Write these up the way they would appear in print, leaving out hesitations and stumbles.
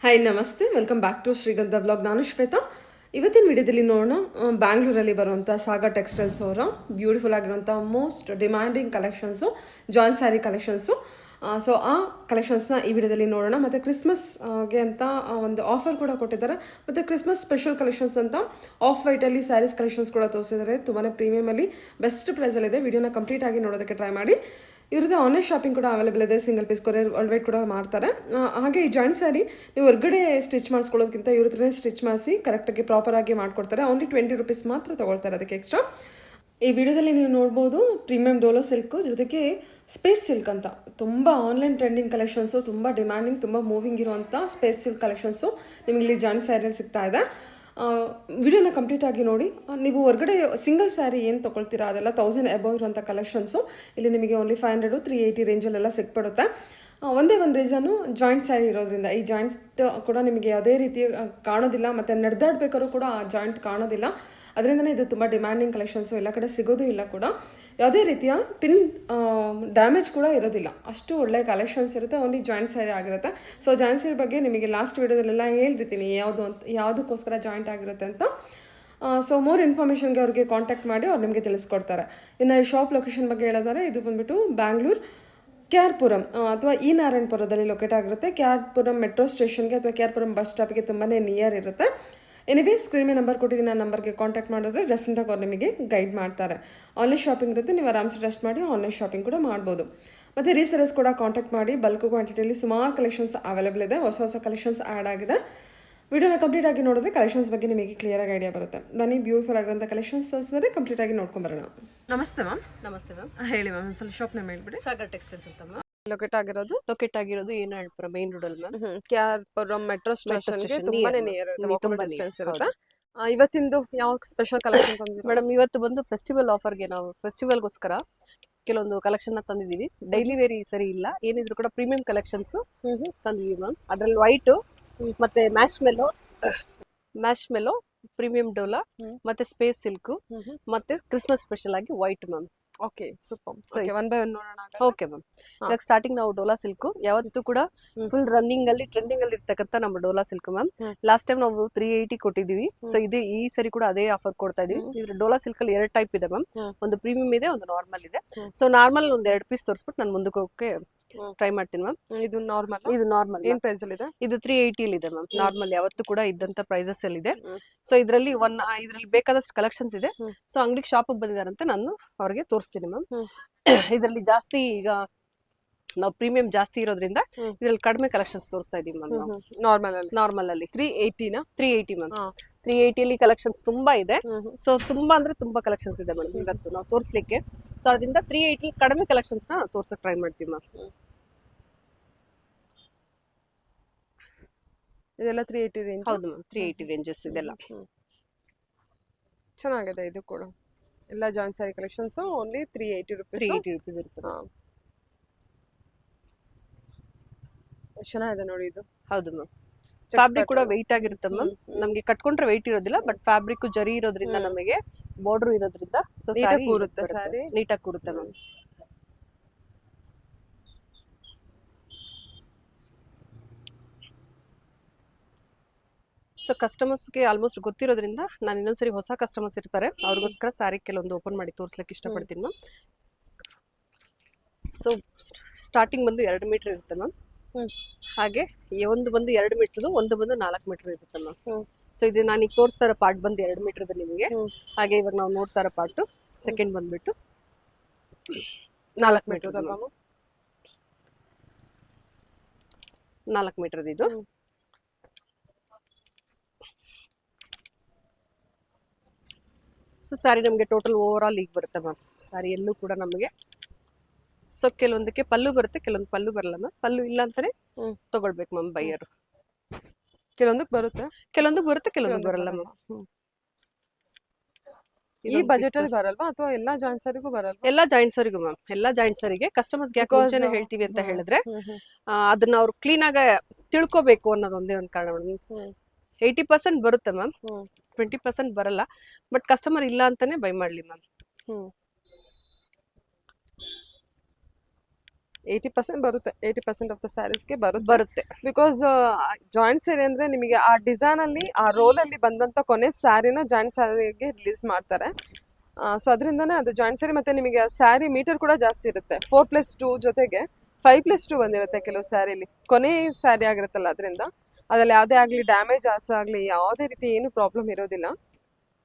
Hi ನಮಸ್ತೆ, welcome back to ಶ್ರೀಗಂಧ blog. ನಾನು ಶ್ವೇತಾ. ಇವತ್ತಿನ ವಿಡಿಯೋದಲ್ಲಿ ನೋಡೋಣ ಬ್ಯಾಂಗ್ಳೂರಲ್ಲಿ ಬರುವಂಥ ಸಾಗಾ ಟೆಕ್ಸ್ಟೈಲ್ಸ್ ಅವರ ಬ್ಯೂಟಿಫುಲ್ ಆಗಿರುವಂಥ most demanding collections, joint sari collections. So ಆ ಕಲೆಕ್ಷನ್ಸ್ನ ಈ ವಿಡಿಯೋದಲ್ಲಿ ನೋಡೋಣ. ಮತ್ತು ಕ್ರಿಸ್ಮಸ್ಗೆ ಅಂತ ಒಂದು ಆಫರ್ ಕೂಡ ಕೊಟ್ಟಿದ್ದಾರೆ. ಮತ್ತು ಕ್ರಿಸ್ಮಸ್ ಸ್ಪೆಷಲ್ ಕಲೆಕ್ಷನ್ಸ್ ಅಂತ ಆಫ್ ವೈಟಲ್ಲಿ ಸ್ಯಾರೀಸ್ ಕಲೆಕ್ಷನ್ಸ್ ಕೂಡ ತೋರಿಸಿದ್ದಾರೆ. ತುಂಬಾ ಪ್ರೀಮಿಯಮಲ್ಲಿ ಬೆಸ್ಟ್ ಪ್ರೈಸಲ್ಲಿದೆ. ವಿಡಿಯೋನ ಕಂಪ್ಲೀಟ್ ಆಗಿ ನೋಡೋದಕ್ಕೆ ಟ್ರೈ ಮಾಡಿ. ಇವ್ರದ್ದು ಆನ್ಲೈನ್ ಶಾಪಿಂಗ್ ಕೂಡ ಅವೈಲೇಬಲ್ ಇದೆ. Single piece courier world wide ಕೂಡ ಮಾಡ್ತಾರೆ. ಹಾಗೆ ಈ ಜಾಯಿಂಟ್ ಸ್ಯಾರಿ ನೀವು ಹೊರಗಡೆ ಸ್ಟಿಚ್ ಮಾಡಿಸ್ಕೊಳ್ಳೋದಕ್ಕಿಂತ ಇವ್ರ ಹತ್ರನೇ ಸ್ಟಿಚ್ ಮಾಡಿಸಿ ಕರೆಕ್ಟಾಗಿ ಪ್ರಾಪರಾಗಿ ಮಾಡಿಕೊಡ್ತಾರೆ. ಓನ್ಲಿ 20 ರುಪೀಸ್ ಮಾತ್ರ ತೊಗೊಳ್ತಾರೆ ಅದಕ್ಕೆ ಎಕ್ಸ್ಟ್ರಾ. ಈ ವಿಡಿಯೋದಲ್ಲಿ ನೀವು ನೋಡ್ಬೋದು ಪ್ರೀಮಿಯಂ ಡೋಲೋ ಸಿಲ್ಕು ಜೊತೆಗೆ ಸ್ಪೇಸ್ ಸಿಲ್ಕ್ ಅಂತ ತುಂಬ ಆನ್ಲೈನ್ ಟ್ರೆಂಡಿಂಗ್ ಕಲೆಕ್ಷನ್ಸು, ತುಂಬ ಡಿಮ್ಯಾಂಡಿಂಗ್, ತುಂಬ ಮೂವಿಂಗ್ ಇರುವಂಥ ಸ್ಪೇಸ್ ಸಿಲ್ಕ್ ಕಲೆಕ್ಷನ್ಸು ನಿಮಗೆ ಇಲ್ಲಿ ಜಾಯಿಂಟ್ ಸ್ಯಾರಿಯಲ್ಲಿ ಸಿಗ್ತಾ ಇದೆ. ವಿಡಿಯೋನ ಕಂಪ್ಲೀಟಾಗಿ ನೋಡಿ. ನೀವು ಹೊರಗಡೆ ಸಿಂಗಲ್ ಸ್ಯಾರಿ ಏನು ತೊಗೊಳ್ತೀರಾ ಅದೆಲ್ಲ 1000 ಎಬವ್ ಇರುವಂಥ ಕಲೆಕ್ಷನ್ಸು ಇಲ್ಲಿ ನಿಮಗೆ ಓನ್ಲಿ 500 380 ರೇಂಜಲ್ಲೆಲ್ಲ ಸಿಕ್ಬಿಡುತ್ತೆ. ಒಂದೇ ಒಂದು ರೀಸನು ಜಾಯಿಂಟ್ ಸ್ಯಾರಿ ಇರೋದ್ರಿಂದ. ಈ ಜಾಯಿಂಟ್ಸ್ ಕೂಡ ನಿಮಗೆ ಯಾವುದೇ ರೀತಿ ಕಾಣೋದಿಲ್ಲ, ಮತ್ತು ನಡೆದಾಡ್ಬೇಕಾದ್ರೂ ಕೂಡ ಆ ಜಾಯಿಂಟ್ ಕಾಣೋದಿಲ್ಲ. ಅದರಿಂದನೇ ಇದು ತುಂಬ ಡಿಮ್ಯಾಂಡಿಂಗ್ ಕಲೆಕ್ಷನ್ಸು, ಎಲ್ಲ ಕಡೆ ಸಿಗೋದು ಇಲ್ಲ ಕೂಡ. ಯಾವುದೇ ರೀತಿಯ ಪಿನ್ ಡ್ಯಾಮೇಜ್ ಕೂಡ ಇರೋದಿಲ್ಲ, ಅಷ್ಟು ಒಳ್ಳೆಯ ಕಲೆಕ್ಷನ್ಸ್ ಇರುತ್ತೆ. ಓನ್ಲಿ ಜಾಯಿಂಟ್ ಸ್ಯಾರಿ ಆಗಿರುತ್ತೆ. ಸೊ ಜಾಯಿಂಟ್ ಸ್ಯಾರಿ ಬಗ್ಗೆ ನಿಮಗೆ ಲಾಸ್ಟ್ ವೀಡಿಯೋದಲ್ಲೆಲ್ಲ ಹೇಳಿರ್ತೀನಿ ಯಾವುದಕ್ಕೋಸ್ಕರ ಜಾಯಿಂಟ್ ಆಗಿರುತ್ತೆ ಅಂತ. ಸೊ ಮೋರ್ ಇನ್ಫಾರ್ಮೇಷನ್ಗೆ ಅವ್ರಿಗೆ ಕಾಂಟ್ಯಾಕ್ಟ್ ಮಾಡಿ ಅವ್ರು ನಿಮಗೆ ತಿಳಿಸ್ಕೊಡ್ತಾರೆ. ಇನ್ನು ಈ ಶಾಪ್ ಲೊಕೇಶನ್ ಬಗ್ಗೆ ಹೇಳಿದರೆ ಇದು ಬಂದುಬಿಟ್ಟು ಬ್ಯಾಂಗ್ಳೂರು KR ಪುರಂ ಅಥವಾ ಈ ನಾರಾಯಣಪುರದಲ್ಲಿ ಲೊಕೇಟ್ ಆಗಿರುತ್ತೆ. KR ಪುರಂ ಮೆಟ್ರೋ ಸ್ಟೇಷನ್ಗೆ ಅಥವಾ KR ಪುರಂ ಬಸ್ ಸ್ಟಾಪಿಗೆ ತುಂಬಾ ನಿಯರ್ ಇರುತ್ತೆ. ಎನಿವೇ ಸ್ಕ್ರೀನ್ ಮೇಲೆ ನಂಬರ್ ಕೊಟ್ಟಿದ್ದೀನಿ, ಆ ನಂಬರ್ಗೆ ಕಾಂಟ್ಯಾಕ್ಟ್ ಮಾಡಿದ್ರೆ ಡೆಫಿನೆಟಾಗಿ ಅವ್ರು ನಿಮಗೆ ಗೈಡ್ ಮಾಡ್ತಾರೆ. ಆನ್ಲೈನ್ ಶಾಪಿಂಗ್ ಇರುತ್ತೆ, ನೀವು ಆರಾಮ್ಸೆ ಟೆಸ್ಟ್ ಮಾಡಿ ಆನ್ಲೈನ್ ಶಾಪಿಂಗ್ ಕೂಡ ಮಾಡ್ಬೋದು. ಮತ್ತು ರೀಸೇಲರ್ಸ್ ಕೂಡ ಕಾಂಟ್ಯಾಕ್ಟ್ ಮಾಡಿ. ಬಲ್ಕ್ ಕ್ವಾಂಟಿಟಿಯಲ್ಲಿ ಸುಮಾರು ಕಲೆಕ್ಷನ್ಸ್ ಅವೈಲೇಬಲ್ ಇದೆ, ಹೊಸ ಹೊಸ ಕಲೆಕ್ಷನ್ಸ್ ಆ್ಯಡ್ ಆಗಿದೆ. ವಿಡಿಯೋನ ಕಂಪ್ಲೀಟ್ ಆಗಿ ನೋಡಿದ್ರೆ ಕಲೆಕ್ಷನ್ಸ್ ಬಗ್ಗೆ ನಿಮಗೆ ಕ್ಲಿಯರಾಗಿ ಐಡಿಯಾ ಬರುತ್ತೆ. ಬನ್ನಿ ಬ್ಯೂಟಿಫುಲ್ ಆಗಿರೋಂಥ ಕಲೆಕ್ಷನ್ಸ್ ತೋರಿಸಿದ್ರೆ ಕಂಪ್ಲೀಟ್ ಆಗಿ ನೋಡ್ಕೊಂಬರೋಣ. ನಮಸ್ತೆ ಮ್ಯಾಮ್. ನಮಸ್ತೆ ಮ್ಯಾಮ್. ಹೇಳಿ ಮ್ಯಾಮ್, ಒಂದ್ಸಲ ಶಾಪ್ ನೇಮ್ ಹೇಳ್ಬಿಡಿ. ಸಾಗರ್ ಟೆಕ್ಸ್ಟೈಲ್ಸ್ ಅಂತ ಮ್ಯಾಮ್. ಲೊಕೇಟ್ ಆಗಿರೋದು ಲೊಕೇಟ್ ಆಗಿರೋದು ಏನಾಳ್ಪುರ ಮೇನ್ ರೋಡ್ ಅಲ್ಲಿ ಮ್ಯಾಮ್. KR ಪುರಂ ಮೆಟ್ರೋ ಸ್ಟೇಷನ್ಗೆ station ತುಂಬಾನೇ near ನಿಯರ್ ತುಂಬಾ ಇರುತ್ತೆ, near, ಡಿಸ್ಟೆನ್ಸ್ ಇರುತ್ತೆ. ಇವತ್ತಿಂದು ಯಾವ ಸ್ಪೆಷಲ್ ಕಲೆಕ್ಷನ್ ತಂದಿದ್ದೀರಾ? ಮೇಡಮ್ ಇವತ್ತು ಬಂದು ಫೆಸ್ಟಿವಲ್ ಆಫರ್ಗೆ ನಾವು ಫೆಸ್ಟಿವಲ್ಗೋಸ್ಕರ ಕೆಲವೊಂದು ಕಲೆಕ್ಷನ್ ನ ತಂದಿದ್ದೀವಿ. ಡೈಲಿ ವೇರ್ ಈ ಸರಿ ಇಲ್ಲ, ಏನಿದ್ರು ಕೂಡ ಪ್ರೀಮಿಯಂ ಕಲೆಕ್ಷನ್ಸ್ ತಂದಿದ್ದೀವಿ ಮ್ಯಾಮ್. ಅದ್ರಲ್ಲಿ ವೈಟ್ ಮತ್ತೆ ಮ್ಯಾಶ್ ಮೆಲೋ ಪ್ರೀಮಿಯಂ ಡೋಲಾ ಮತ್ತೆ ಸ್ಪೇಸ್ ಸಿಲ್ಕ್ ಮತ್ತೆ ಕ್ರಿಸ್ಮಸ್ ಸ್ಪೆಷಲ್ ಆಗಿ white ma'am. Okay, super. One by one ನೋಡೋಣ. Okay ma'am. ಇವಾಗ ಸ್ಟಾರ್ಟಿಂಗ್ ನಾವು ಡೋಲಾ ಸಿಲ್ಕ್ ಯಾವತ್ತೂ ಕೂಡ ಫುಲ್ ರನ್ನಿಂಗ್ ಅಲ್ಲಿ ಟ್ರೆಂಡಿಂಗ್ ಅಲ್ಲಿ ಇರ್ತಕ್ಕಂಥ ನಮ್ಮ Dhola silk ma'am. Last time ನಾವು 380 ಕೊಟ್ಟಿದೀವಿ. ಸೊ ಇದು ಈ ಸರಿ ಕೂಡ ಅದೇ ಆಫರ್ ಕೊಡ್ತಾ ಇದೀವಿ. ಇದ್ರ ಡೋಲಾ ಸಿಲ್ಕ್ ಅಲ್ಲಿ 2 ಟೈಪ್ ಇದೆ ಮ್ಯಾಮ್. ಒಂದು ಪ್ರೀಮಿಯಂ ಇದೆ, ಒಂದು ನಾರ್ಮಲ್ ಇದೆ. ಸೊ ನಾರ್ಮಲ್ ಒಂದ್ 2 ಪೀಸ್ ತೋರಿಸ್ಬಿಟ್ಟು ನಾನು ಮುಂದಕ್ಕೆ ಹೋಗಕ್ಕೆ ಟ್ರೈ ಮಾಡ್ತೀನಿ ಮ್ಯಾಮ್. ಇದು ನಾರ್ಮಲ್. ಇದು ನಾರ್ಮಲ್ ಏನ್ ಪ್ರೈಸ್ ಅಲ್ಲಿ ಇದೆ? ಇದು 380 ಅಲ್ಲಿ ಇದೆ ಮ್ಯಾಮ್. ನಾರ್ಮಲ್ ಯಾವತ್ತೂ ಕೂಡ ಇದ್ದಂತ ಪ್ರೈಸಸ್ ಅಲ್ಲಿ ಇದೆ. ಸೊ ಇದ್ರಲ್ಲಿ ಇದ್ರಲ್ಲಿ ಬೇಕಾದಷ್ಟು ಕಲೆಕ್ಷನ್ಸ್ ಇದೆ. ಸೊ ಅಂಗಡಿಗೆ ಶಾಪ್ ಬಂದಿದಾರಂತ ನಾನು ಅವ್ರಿಗೆ ತೋರಿಸ್ತೀನಿ ಮ್ಯಾಮ್. ಇದ್ರಲ್ಲಿ ಜಾಸ್ತಿ ಈಗ ನಾವು ಪ್ರೀಮಿಯಂ ಜಾಸ್ತಿ ಇರೋದ್ರಿಂದ ಇದ್ರಲ್ಲಿ ಕಡಿಮೆ ಕಲೆಕ್ಷನ್ಸ್ ತೋರಿಸ್ತಾ ಇದೀವಿ ಮ್ಯಾಮ್. ನಾರ್ಮಲ್ ಅಲ್ಲಿ 380 ಮ್ಯಾಮ್. 380 ಅಲ್ಲಿ ಕಲೆಕ್ಷನ್ಸ್ ತುಂಬಾ ಇದೆ. ಸೊ ತುಂಬಾ ಅಂದ್ರೆ ತುಂಬಾ ಕಲೆಕ್ಷನ್ಸ್ ಇದೆ ಮೇಡಮ್ ಇವತ್ತು ನಾವು ತೋರಿಸ್ಲಿಕ್ಕೆ. ಸೊ ಅದರಿಂದ 380 ಕಡಿಮೆ ಕಲೆಕ್ಷನ್ಸ್ ನ ತೋರ್ಸಕ್ ಟ್ರೈ ಮಾಡ್ತೀವಿ ಮ್ಯಾಮ್. ಇದೆಲ್ಲ 380 ರೇಂಜ್. ಹೌದು ಮ್ಯಾಮ್, 380 ರೇಂಜಸ್ ಇದೆಲ್ಲ. ಚೆನ್ನಾಗಿದೆ ಇದು ಕೂಡ. ಎಲ್ಲ joint sari collections only 380 rupees. 380 rupees ಇರುತ್ತೆ. ಚೆನ್ನಾಗಿದೆ ನೋಡಿ ಇದು. ಹೌದು ಮ್ಯಾಮ್. ಫ್ಯಾಬ್ರಿಕ್ ಕೂಡ ವೆಯ್ಟ್ ಆಗಿರುತ್ತೆ ಮ್ಯಾಮ್. ನಮ್ಗೆ ಕಟ್ಕೊಂಡ್ರೆ ವೆಯ್ಟ್ ಇರೋದಿಲ್ಲ, ಬಟ್ ಫ್ಯಾಬ್ರಿಕ್ ಜರಿ ಇರೋದ್ರಿಂದ ನಮಗೆ ಬಾರ್ಡರ್ ಇರೋದ್ರಿಂದ ನೀಟಾಗಿ ಕೂರುತ್ತೆ ಸ್ಯಾರಿ. ನೀಟಾಗಿ ಕೂರುತ್ತೆ ಮ್ಯಾಮ್. ಸೊ ಕಸ್ಟಮರ್ಸ್ಗೆ ಆಲ್ಮೋಸ್ಟ್ ಗೊತ್ತಿರೋದ್ರಿಂದ ನಾನು ಇನ್ನೊಂದ್ಸರಿ ಹೊಸ ಕಸ್ಟಮರ್ಸ್ ಇರ್ತಾರೆ ಅವ್ರಿಗೋಸ್ಕರ ಸ್ಯಾರಿ ಕೆಲವೊಂದು ಓಪನ್ ಮಾಡಿ ತೋರಿಸ್ಲಿಕ್ಕೆ ಇಷ್ಟಪಡ್ತೀನಿ ಮ್ಯಾಮ್. ಸೊ ಸ್ಟಾರ್ಟಿಂಗ್ ಬಂದು 2 ಮೀಟರ್ ಇರುತ್ತೆ ಮ್ಯಾಮ್. ಹಾಗೆ ಒಂದು ಬಂದು 2 ಮೀಟರ್ದು, ಒಂದು ಬಂದು 4 ಮೀಟರ್ ಇರುತ್ತೆ ಮ್ಯಾಮ್. ಸೊ ಇದು ನಾನು ಈಗ ತೋರಿಸ್ತಾ ಇರೋ ಪಾರ್ಟ್ ಬಂದು 2 ಮೀಟರ್ದು ನಿಮಗೆ. ಹಾಗೆ ಇವಾಗ ನಾವು ನೋಡ್ತಾ ಇರೋ ಪಾರ್ಟ್ ಸೆಕೆಂಡ್ ಬಂದ್ಬಿಟ್ಟು 4 ಮೀಟರ್. 4 ಮೀಟರ್ ಇದು. ಸೊ ಸ್ಯಾರಿ ನಮಗೆ ಟೋಟಲ್ ಓವರ್ ಆಲ್ ಈಗ ಬರುತ್ತೆ ಮ್ಯಾಮ್. ಸ್ಯಾರಿ ಎಲ್ಲೂ ಕೂಡ ನಮಗೆ ಸೊ ಕೆಲವೊಂದಕ್ಕೆ ಪಲ್ಲು ಬರುತ್ತೆ, ಕೆಲವೊಂದು ಪಲ್ಲು ಬರಲ್ಲ ಮ್ಯಾಮ್. ಪಲ್ಲು ಇಲ್ಲ ಅಂತಾನೆ ತಗೊಳ್ಬೇಕು ಮ್ಯಾಮ್ ಬೈಯರು. ಕೆಲವೊಂದಕ್ಕೆ ಬರುತ್ತೆ, ಕೆಲವೊಂದು ಬರಲ್ಲ ಮ್ಯಾಮ್. ಈ ಬಜೆಟ್ ಅಲ್ಲಿ ಬರಲ್ವಾ ಅಥವಾ ಎಲ್ಲಾ ಜಾಯಿಂಟ್ ಸಾರಿಗೂ ಬರಲ್ವಾ? ಎಲ್ಲಾ ಜಾಯಿಂಟ್ ಸಾರಿಗೂ ಮ್ಯಾಮ್. ಎಲ್ಲಾ ಜಾಯಿಂಟ್ ಸಾರಿಗೆ ಕಸ್ಟಮರ್ಸ್ಗೆ ಯಾಕೆ ಮುಂಚೆನೆ ಹೇಳ್ತೀವಿ ಅಂತ ಹೇಳಿದ್ರೆ ಅದನ್ನ ಅವ್ರು ಕ್ಲೀನ್ ಆಗ ತಿಳ್ಕೊಬೇಕು ಅನ್ನೋದು ಒಂದೇ ಒಂದು ಕಾರಣ ಮೇಡಮ್. 80% ಬರುತ್ತೆ ಮ್ಯಾಮ್, 20% ಬರಲ್ಲ. ಬಟ್ ಕಸ್ಟಮರ್ ಇಲ್ಲ ಅಂತಾನೆ ಬೈ ಮಾಡ್ಲಿ ಮ್ಯಾಮ್. 80% ಬರುತ್ತೆ, 80% ಆಫ್ ದ ಸ್ಯಾರೀಸ್ಗೆ ಬರುತ್ತೆ. ಬರುತ್ತೆ. ಬಿಕಾಸ್ ಜಾಯಿಂಟ್ ಸ್ಯಾರಿ ಅಂದ್ರೆ ನಿಮಗೆ ಆ ಡಿಸೈನ್ ಅಲ್ಲಿ ಆ ರೋಲ್ ಅಲ್ಲಿ ಬಂದಂತ ಕೊನೆ ಸ್ಯಾರಿನ ಜಾಯಿಂಟ್ ಸ್ಯಾರಿಗೆ ರಿಲೀಸ್ ಮಾಡ್ತಾರೆ. ಸೊ ಅದರಿಂದನೇ ಅದು ಜಾಯಿಂಟ್ ಸ್ಯಾರಿ. ಮತ್ತೆ ನಿಮಗೆ ಸ್ಯಾರಿ ಮೀಟರ್ ಕೂಡ ಜಾಸ್ತಿ ಇರುತ್ತೆ, 4+2 ಜೊತೆಗೆ 5+2 ಬಂದಿರುತ್ತೆ ಕೆಲವು ಸ್ಯಾರಿಲಿ. ಕೊನೆ ಸ್ಯಾರಿ ಆಗಿರುತ್ತಲ್ಲ ಅದರಿಂದ ಅದ್ರಲ್ಲಿ ಯಾವುದೇ ಆಗಲಿ ಡ್ಯಾಮೇಜ್ ಆಗಲಿ ಯಾವುದೇ ರೀತಿ ಏನು ಪ್ರಾಬ್ಲಮ್ ಇರೋದಿಲ್ಲ.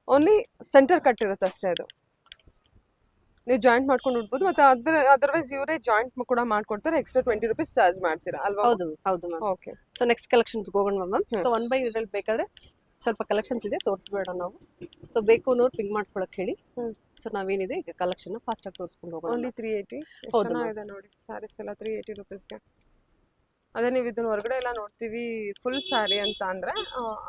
ಓನ್ಲಿ ಸೆಂಟರ್ ಕಟ್ ಇರುತ್ತೆ ಅಷ್ಟೇ. ಅದು ನೀವು ಜಾಯಿಂಟ್ ಮಾಡ್ಕೊಂಡು ಉಡ್ಬೋದು. ಮತ್ತೆ ಅದರ್ವೈಸ್ ಇವರೇ ಜಾಯಿಂಟ್ ಕೂಡ ಮಾಡ್ಕೊಡ್ತಾರೆ. ಎಕ್ಸ್ಟ್ರಾ 20 ರೂಪೀಸ್ ಚಾರ್ಜ್ ಮಾಡ್ತೀರಾ ಅಲ್ವಾ? ಹೌದು ಹೌದು ma'am. Okay. So next collections ಹೋಗೋಣ ಮ್ಯಾಮ್. ಸೊ 1 ಬೈ ಇದ್ರಲ್ಲಿ ಬೇಕಾದ್ರೆ ಸ್ವಲ್ಪ ಕಲೆಕ್ಷನ್ಸ್ ಇದೆ, ತೋರಿಸ್ಬೇಡ ನಾವು. ಸೊ ಬೇಕು ಅನ್ನೋರು ಪಿಂಗ್ ಮಾಡ್ಕೊಳಕ್ ಹೇಳಿ. ಸೊ ನಾವೇನಿದೆ ಈಗ ಕಲೆಕ್ಷನ್ ಫಾಸ್ಟ್ ಆಗಿ ತೋರಿಸ್ಕೊಂಡು ಹೋಗೋಣ. ಓನ್ಲಿ 380. ಹೌದು ಚೆನ್ನಾಗಿದೆ ನೋಡಿ ಸ್ಯಾರೀಸ್ ಎಲ್ಲ 380 ರೂಪೀಸ್ಗೆ. ಅದೇ ನೀವು ಇದನ್ನ ಹೊರಗಡೆ ಎಲ್ಲ ನೋಡ್ತೀವಿ ಫುಲ್ ಸ್ಯಾರಿ ಅಂತ ಅಂದ್ರೆ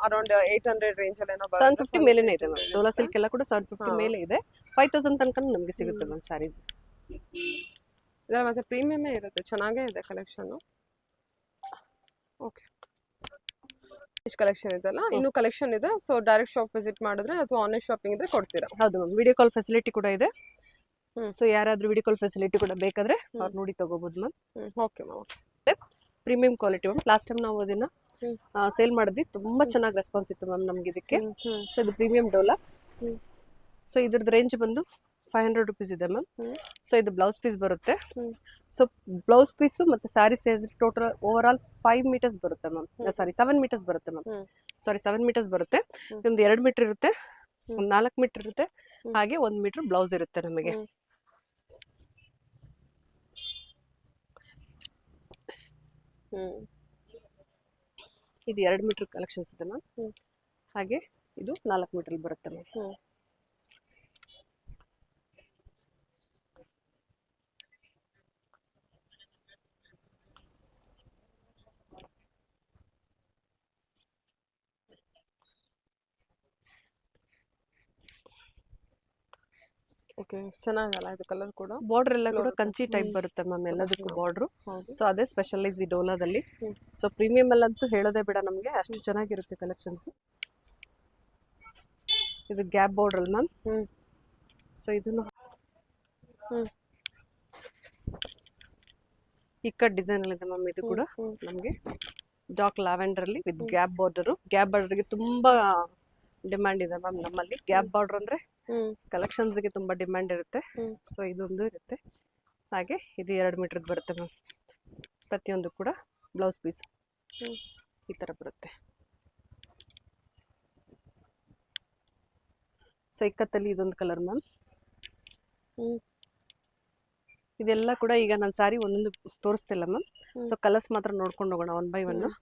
ಅರೌಂಡ್ 800 ರೇಂಜ್ ಅಲ್ಲಿ ಏನೋ 750 ಮೇಲೆನೇ ಇದೆ ಮ್ಯಾಮ್. ಡೋಲಾ ಸಿಲ್ಕ್ ಎಲ್ಲ ಕೂಡ 750 ಮೇಲೆ ಇದೆ. 5000 ತನಕ ನಮಗೆ ಸಿಗುತ್ತೆ ಮ್ಯಾಮ್ ಸ್ಯಾರೀಸ್. ಇದರ ಮತ್ತೆ ಪ್ರೀಮಿಯಮೇ ಇರುತ್ತೆ, ಚೆನ್ನಾಗೇ ಇದೆ ಕಲೆಕ್ಷನ್. ಓಕೆ, ಇಷ್ಟು ಕಲೆಕ್ಷನ್ ಇದೆಲ್ಲ, ಇನ್ನೂ ಕಲೆಕ್ಷನ್ ಇದೆ. ಸೊ ಡೈರೆಕ್ಟ್ ಶಾಪ್ ವಿಸಿಟ್ ಮಾಡಿದ್ರೆ ಅಥವಾ ಆನ್ಲೈನ್ ಶಾಪಿಂಗ್ ಇದ್ರೆ ಕೊಡ್ತೀರಾ? ಹೌದು ಮ್ಯಾಮ್, ವಿಡಿಯೋ ಕಾಲ್ ಫೆಸಿಲಿಟಿ ಕೂಡ ಇದೆ. ಸೊ ಯಾರಾದ್ರೂ ವಿಡಿಯೋ ಕಾಲ್ ಫೆಸಿಲಿಟಿ ಕೂಡ ಬೇಕಾದ್ರೆ ಅವ್ರು ನೋಡಿ ತಗೋಬಹುದು ma'am. Okay ma'am. Premium quality ma'am. Last time ನಾವು ಅದನ್ನ ಸೇಲ್ ಮಾಡಿದ್ವಿ, ತುಂಬಾ ಚೆನ್ನಾಗಿ ರೆಸ್ಪಾನ್ಸ್ ಇತ್ತು ಮ್ಯಾಮ್ ನಮ್ಗೆ ಇದಕ್ಕೆ. ಸೊ ಇದು ಪ್ರೀಮಿಯಂ ಡೋಲಾ. ಸೊ ಇದ್ರದ್ದು ರೇಂಜ್ ಬಂದು 500 ರೂಪೀಸ್ ಇದೆ ಮ್ಯಾಮ್. ಸೊ ಇದು ಬ್ಲೌಸ್ ಪೀಸ್ ಬರುತ್ತೆ. ಸೊ ಬ್ಲೌಸ್ ಪೀಸು ಮತ್ತೆ ಸ್ಯಾರಿ ಸೇರಿದ್ರೆ ಟೋಟಲ್ ಓವರ್ ಆಲ್ 5 ಮೀಟರ್ಸ್ ಬರುತ್ತೆ ಮ್ಯಾಮ್. ಸಾರಿ 7 ಮೀಟರ್ಸ್ ಬರುತ್ತೆ ಮ್ಯಾಮ್. ಸಾರಿ 7 ಮೀಟರ್ಸ್ ಬರುತ್ತೆ. ಒಂದು 2 ಮೀಟರ್ ಇರುತ್ತೆ, ಒಂದು 4 ಮೀಟರ್ ಇರುತ್ತೆ, ಹಾಗೆ 1 ಮೀಟರ್ ಬ್ಲೌಸ್ ಇರುತ್ತೆ ನಮಗೆ. ಇದು 2 ಮೀಟರ್ ಕಲೆಕ್ಷನ್ಸ್ ಇದೆ ಮ್ಯಾಮ್. ಹಾಗೆ ಇದು 4 ಮೀಟರ್ ಬರುತ್ತೆ ಮ್ಯಾಮ್. ಓಕೆ, ಚೆನ್ನಾಗಲ್ಲ ಇದು ಕಲರ್ ಕೂಡ. ಬಾರ್ಡರ್ ಎಲ್ಲ ಕೂಡ ಕಂಚಿ ಟೈಪ್ ಬರುತ್ತೆ ಮ್ಯಾಮ್ ಎಲ್ಲದಕ್ಕೂ ಬಾರ್ಡ್ರು. ಸೊ ಅದೇ ಸ್ಪೆಷಲೈಸ್ ಈ ಡೋಲಾದಲ್ಲಿ. ಸೊ ಪ್ರೀಮಿಯಂ ಅಲ್ಲಂತೂ ಹೇಳೋದೇ ಬೇಡ, ನಮಗೆ ಅಷ್ಟು ಚೆನ್ನಾಗಿರುತ್ತೆ ಕಲೆಕ್ಷನ್ಸ್. ಇದು ಗ್ಯಾಪ್ ಬಾರ್ಡರ್ ಅಲ್ಲ ಮ್ಯಾಮ್. ಸೊ ಇದನ್ನು ಇಕ್ಕಟ್ ಡಿಸೈನ್ ಅಲ್ಲಿ ಇದೆ ಮ್ಯಾಮ್. ಇದು ಕೂಡ ನಮಗೆ ಡಾರ್ಕ್ ಲ್ಯಾವೆಂಡರ್ ಅಲ್ಲಿ ವಿತ್ ಗ್ಯಾಪ್ ಬಾರ್ಡರ್. ಗ್ಯಾಪ್ ಬಾರ್ಡರ್ಗೆ ತುಂಬಾ ಡಿಮ್ಯಾಂಡ್ ಇದೆ ಮ್ಯಾಮ್ ನಮ್ಮಲ್ಲಿ. ಗ್ಯಾಪ್ ಬಾರ್ಡರ್ ಅಂದ್ರೆ ಕಲೆಕ್ಷನ್ಸ್ ಗೆ ತುಂಬಾ ಡಿಮ್ಯಾಂಡ್ ಇರುತ್ತೆ. ಸೊ ಇದೊಂದು ಇರುತ್ತೆ. ಹಾಗೆ ಇದು 2 ಮೀಟರ್ ಬರುತ್ತೆ ಮ್ಯಾಮ್. ಪ್ರತಿಯೊಂದು ಕೂಡ ಬ್ಲೌಸ್ ಪೀಸ್ ಈ ತರ ಬರುತ್ತೆ. ಸೊ ಇಕ್ಕತ್ತಲ್ಲಿ ಇದೊಂದು ಕಲರ್ ಮ್ಯಾಮ್. ಇದೆಲ್ಲ ಕೂಡ ಈಗ ನಾನು ಸ್ಯಾರಿ ಒಂದೊಂದು ತೋರಿಸ್ತಿಲ್ಲ ಮ್ಯಾಮ್. ಸೊ ಕಲರ್ಸ್ ಮಾತ್ರ ನೋಡ್ಕೊಂಡು ಹೋಗೋಣ 1 ಬೈ 1.